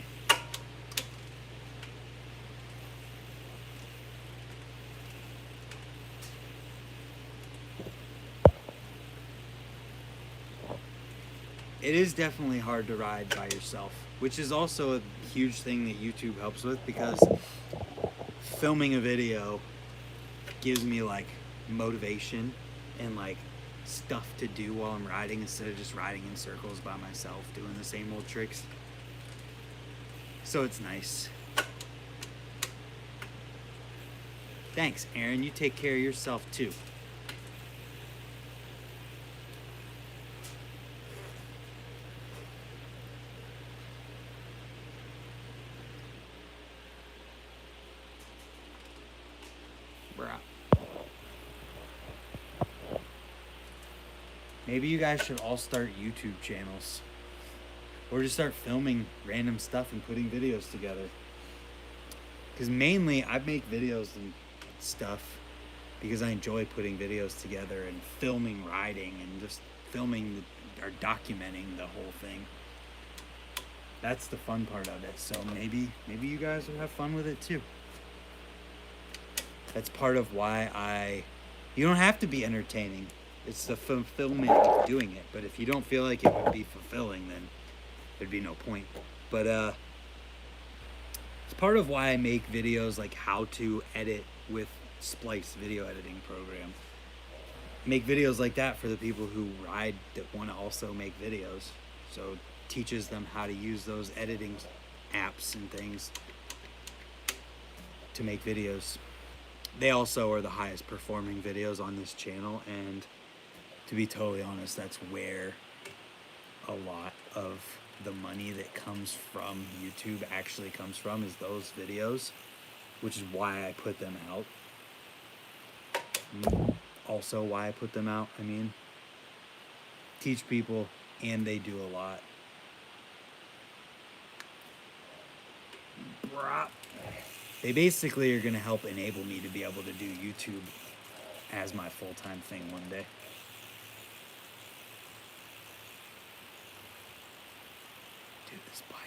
It is definitely hard to ride by yourself, which is also a huge thing that YouTube helps with, because filming a video gives me like motivation and like stuff to do while I'm riding, instead of just riding in circles by myself doing the same old tricks. So it's nice. Thanks, Aaron. You take care of yourself too. Maybe you guys should all start YouTube channels. Or just start filming random stuff and putting videos together. Because mainly I make videos and stuff because I enjoy putting videos together and filming riding and just filming or documenting the whole thing. That's the fun part of it. So maybe you guys will have fun with it too. That's part of why you don't have to be entertaining. It's the fulfillment of doing it. But if you don't feel like it would be fulfilling, then there'd be no point. But it's part of why I make videos like how to edit with Splice video editing program. Make videos like that for the people who ride that want to also make videos. So it teaches them how to use those editing apps and things to make videos. They also are the highest performing videos on this channel, and to be totally honest, that's where a lot of the money that comes from YouTube actually comes from, is those videos, which is why I put them out. Also why I put them out, I mean, teach people, and they do a lot. They basically are going to help enable me to be able to do YouTube as my full-time thing one day. Dude, this bike.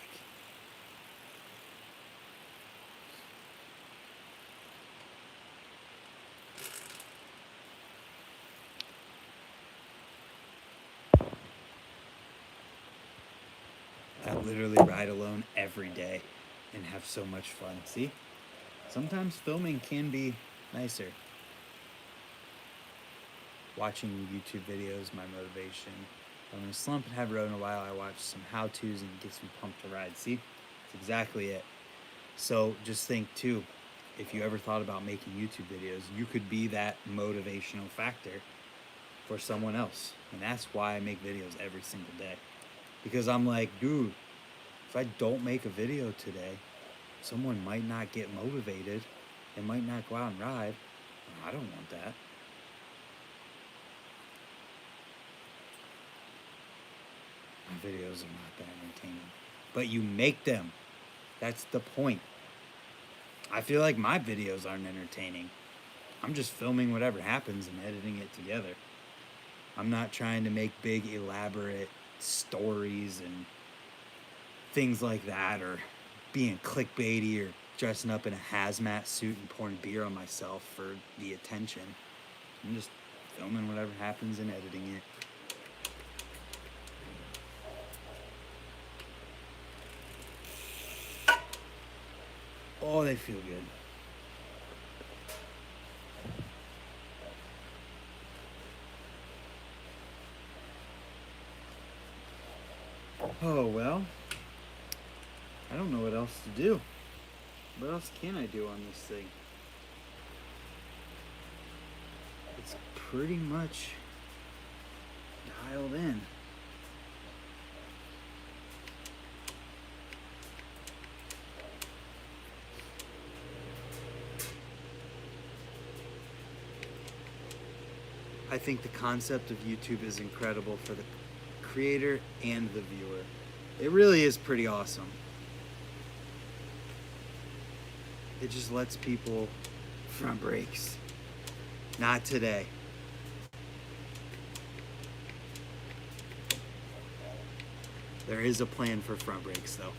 I literally ride alone every day and have so much fun. See? Sometimes filming can be nicer. Watching YouTube videos, my motivation. I'm in a slump and haven't rode in a while. I watch some how-tos and get some pumped to ride. See? That's exactly it. So just think too, if you ever thought about making YouTube videos, you could be that motivational factor for someone else. And that's why I make videos every single day. Because I'm like, dude, if I don't make a video today, someone might not get motivated and might not go out and ride. I don't want that. My videos are not that entertaining. But you make them. That's the point. I feel like my videos aren't entertaining. I'm just filming whatever happens and editing it together. I'm not trying to make big, elaborate stories and things like that, or being clickbaity or dressing up in a hazmat suit and pouring beer on myself for the attention. I'm just filming whatever happens and editing it. Oh, they feel good. Oh, well, I don't know what else to do. What else can I do on this thing? It's pretty much dialed in. I think the concept of YouTube is incredible for the creator and the viewer. It really is pretty awesome. It just lets people front brakes. Not today. There is a plan for front brakes though.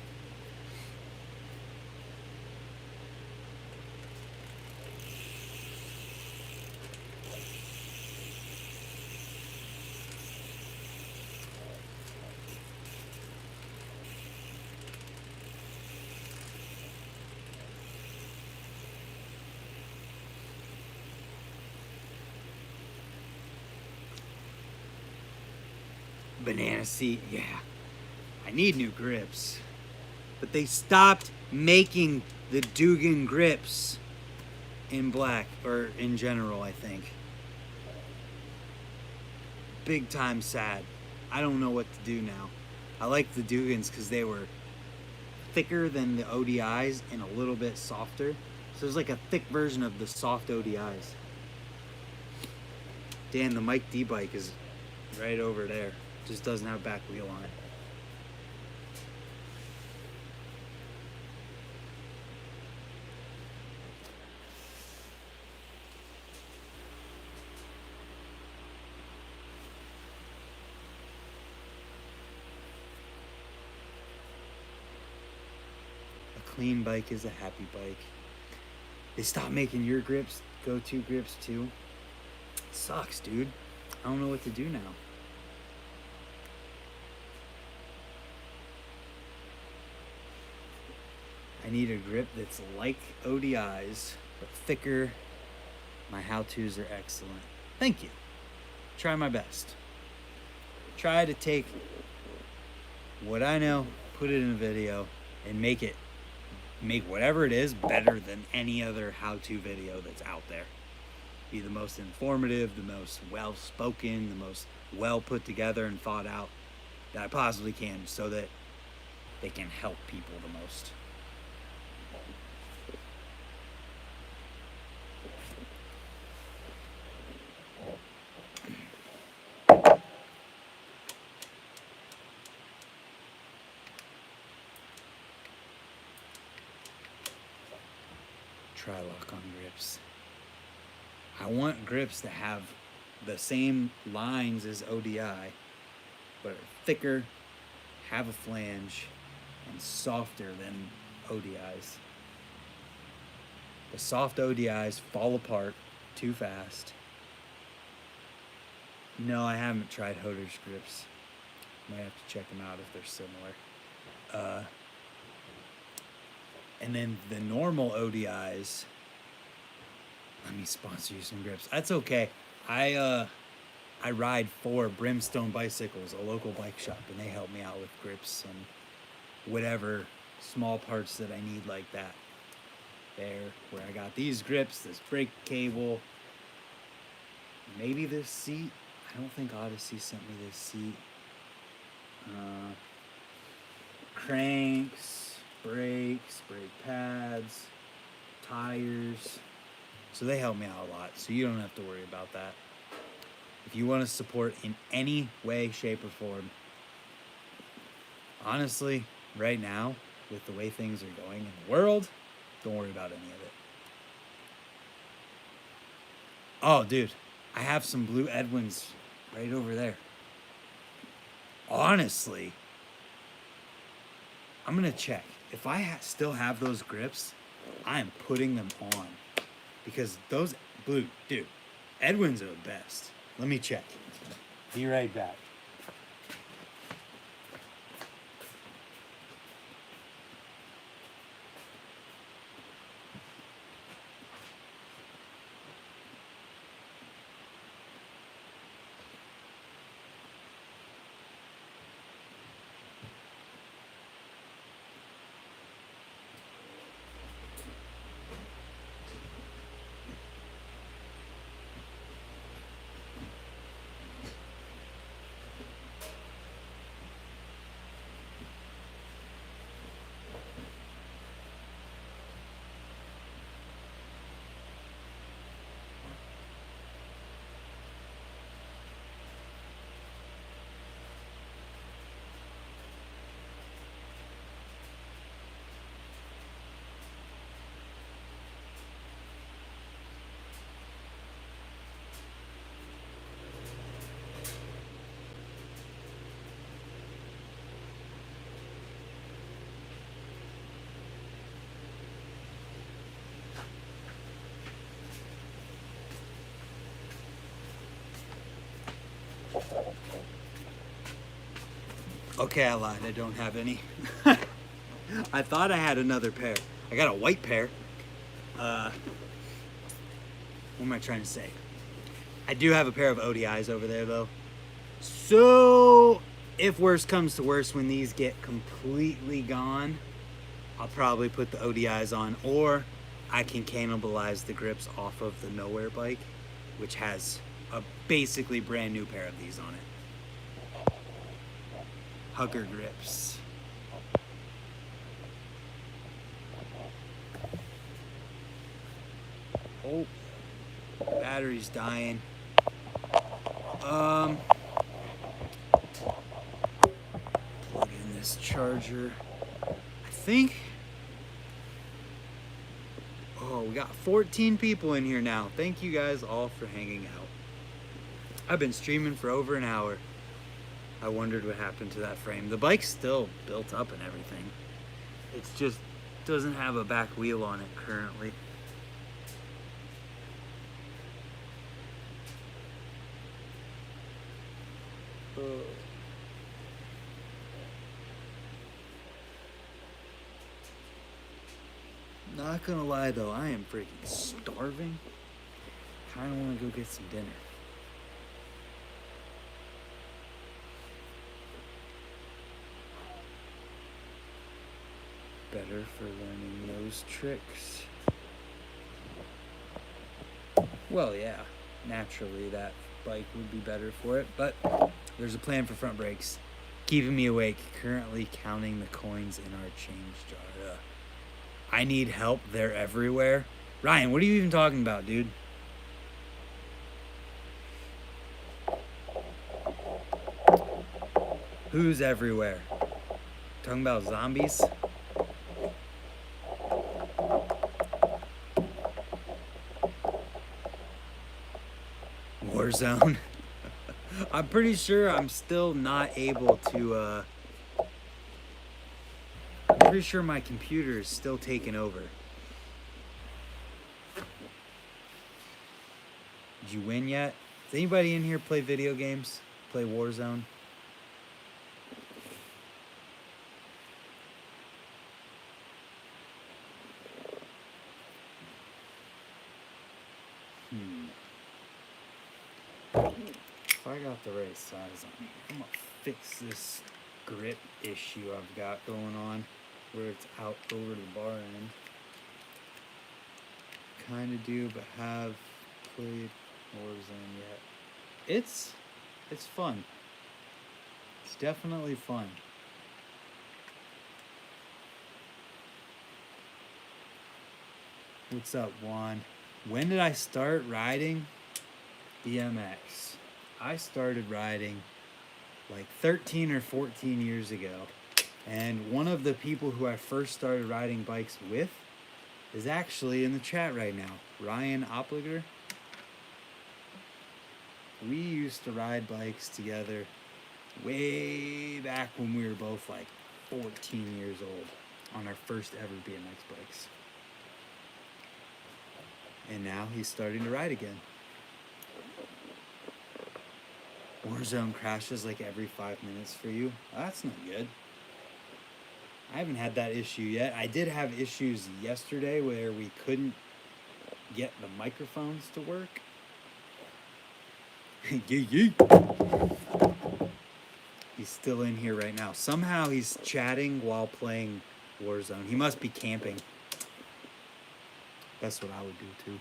Banana seat, yeah. I need new grips. But they stopped making the Dugan grips in black, or in general, I think. Big time sad. I don't know what to do now. I like the Dugans because they were thicker than the ODIs and a little bit softer. So there's like a thick version of the soft ODIs. Dan, the Mike D bike is right over there. Just doesn't have a back wheel on it. A clean bike is a happy bike. They stopped making your grips, go-to grips too. It sucks, dude. I don't know what to do now. I need a grip that's like ODIs, but thicker. My how-tos are excellent. Thank you. Try my best. Try to take what I know, put it in a video, and make whatever it is better than any other how-to video that's out there. Be the most informative, the most well-spoken, the most well put together and thought out that I possibly can, so that they can help people the most. Tri-lock on grips. I want grips that have the same lines as ODI, but are thicker, have a flange, and softer than ODIs. The soft ODIs fall apart too fast. No, I haven't tried Hoder's grips. Might have to check them out if they're similar. And then the normal ODIs, let me sponsor you some grips. That's okay. I ride for Brimstone Bicycles, a local bike shop, and they help me out with grips and whatever small parts that I need like that. There, where I got these grips, this brake cable, maybe this seat. I don't think Odyssey sent me this seat. Cranks, brakes, brake pads, tires. So they help me out a lot, so you don't have to worry about that. If you want to support in any way, shape, or form, honestly, right now, with the way things are going in the world, don't worry about any of it. Oh, dude, I have some blue Edwins right over there. Honestly, I'm going to check. If I still have those grips, I am putting them on. Because those blue, dude, Edwins are the best. Let me check. Be right back. Okay, I lied. I don't have any. I thought I had another pair. I got a white pair. What am I trying to say? I do have a pair of ODIs over there, though. So, if worse comes to worse, when these get completely gone, I'll probably put the ODIs on, or I can cannibalize the grips off of the Nowhere bike, which has a basically brand new pair of these on it. Hugger grips. Oh, battery's dying. Plug in this charger. I think. Oh, we got 14 people in here now. Thank you guys all for hanging out. I've been streaming for over an hour. I wondered what happened to that frame. The bike's still built up and everything. It's just doesn't have a back wheel on it currently. Not gonna lie though, I am freaking starving. Kinda wanna go get some dinner. Better for learning those tricks. Well, yeah, naturally that bike would be better for it, but there's a plan for front brakes. Keeping me awake, currently counting the coins in our change jar. I need help, they're everywhere. Ryan, what are you even talking about, dude? Who's everywhere? Talking about zombies? Warzone. I'm pretty sure I'm still not able to, I'm pretty sure my computer is still taking over. Did you win yet? Does anybody in here play video games? Play Warzone? If I got the right size on here, I'm gonna fix this grip issue I've got going on where it's out over the bar end. Kinda do, but have played Warzone yet. It's fun. It's definitely fun. What's up, Juan? When did I start riding BMX? I started riding like 13 or 14 years ago. And one of the people who I first started riding bikes with is actually in the chat right now, Ryan Opliger. We used to ride bikes together way back when we were both like 14 years old on our first ever BMX bikes. And now he's starting to ride again. Warzone crashes like every 5 minutes for you. That's not good. I haven't had that issue yet. I did have issues yesterday where we couldn't get the microphones to work. He's still in here right now. Somehow he's chatting while playing Warzone. He must be camping. That's what I would do too.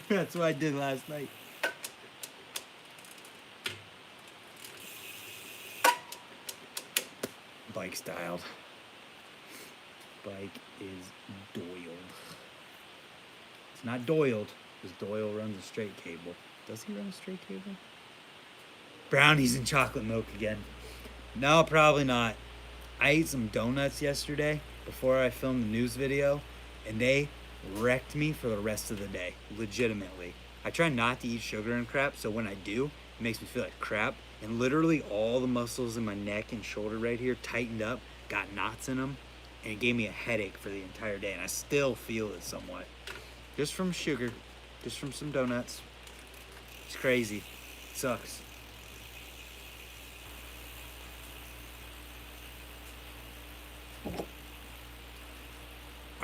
That's what I did last night. Bike's dialed. Bike is doiled. It's not doiled, because Doyle runs a straight cable. Does he run a straight cable? Brownies and chocolate milk again. No, probably not. I ate some donuts yesterday before I filmed the news video, and they wrecked me for the rest of the day. Legitimately. I try not to eat sugar and crap, so when I do, it makes me feel like crap. And literally all the muscles in my neck and shoulder right here tightened up, got knots in them, and it gave me a headache for the entire day. And I still feel it somewhat. Just from sugar, just from some donuts. It's crazy. It sucks.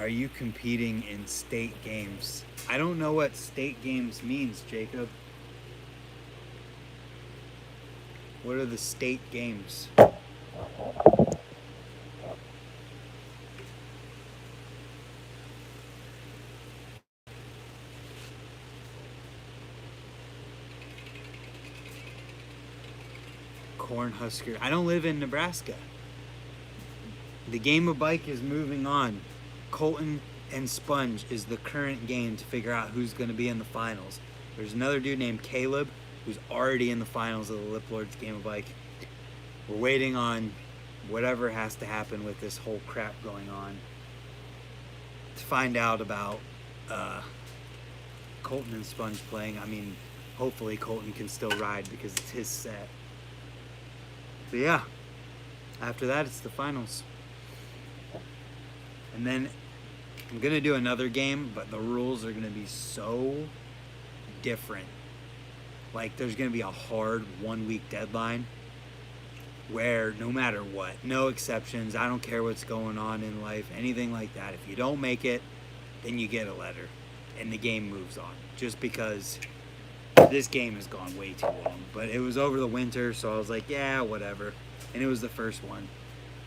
are you competing in state games? I don't know what state games means, Jacob. What are the state games? Cornhusker. I don't live in Nebraska. The game of bike is moving on. Colton and Sponge is the current game to figure out who's going to be in the finals. There's another dude named Caleb who's already in the finals of the Lip Lords game of bike. We're waiting on whatever has to happen with this whole crap going on to find out about Colton and Sponge playing. I mean, hopefully Colton can still ride because it's his set. But yeah, after that it's the finals. And then I'm going to do another game, but the rules are going to be so different. Like, there's going to be a hard 1 week deadline where no matter what, no exceptions, I don't care what's going on in life, anything like that. If you don't make it, then you get a letter and the game moves on. Just because this game has gone way too long. But it was over the winter, so I was like, yeah, whatever. And it was the first one.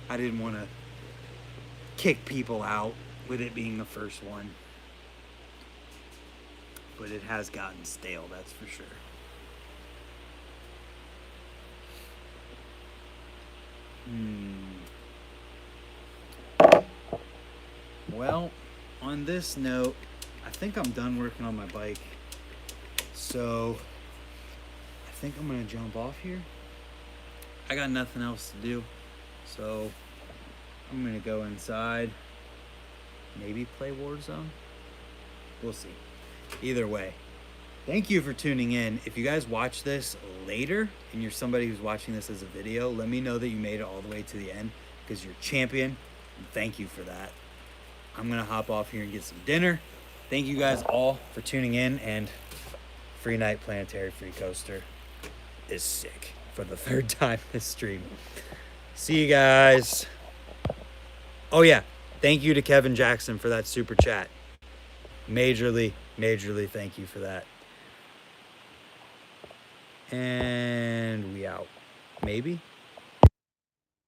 I didn't want to kick people out with it being the first one. But it has gotten stale, that's for sure. Well, on this note, I think I'm done working on my bike. So, I think I'm going to jump off here. I got nothing else to do. So, I'm going to go inside. Maybe play Warzone. We'll see. Either way, thank you for tuning in. If you guys watch this later and you're somebody who's watching this as a video, let me know that you made it all the way to the end because you're a champion. And thank you for that. I'm going to hop off here and get some dinner. Thank you guys all for tuning in, and Free Night Planetary Free Coaster is sick for the third time this stream. See you guys. Oh yeah, thank you to Kevin Jackson for that super chat. Majorly thank you for that. And we out. Maybe.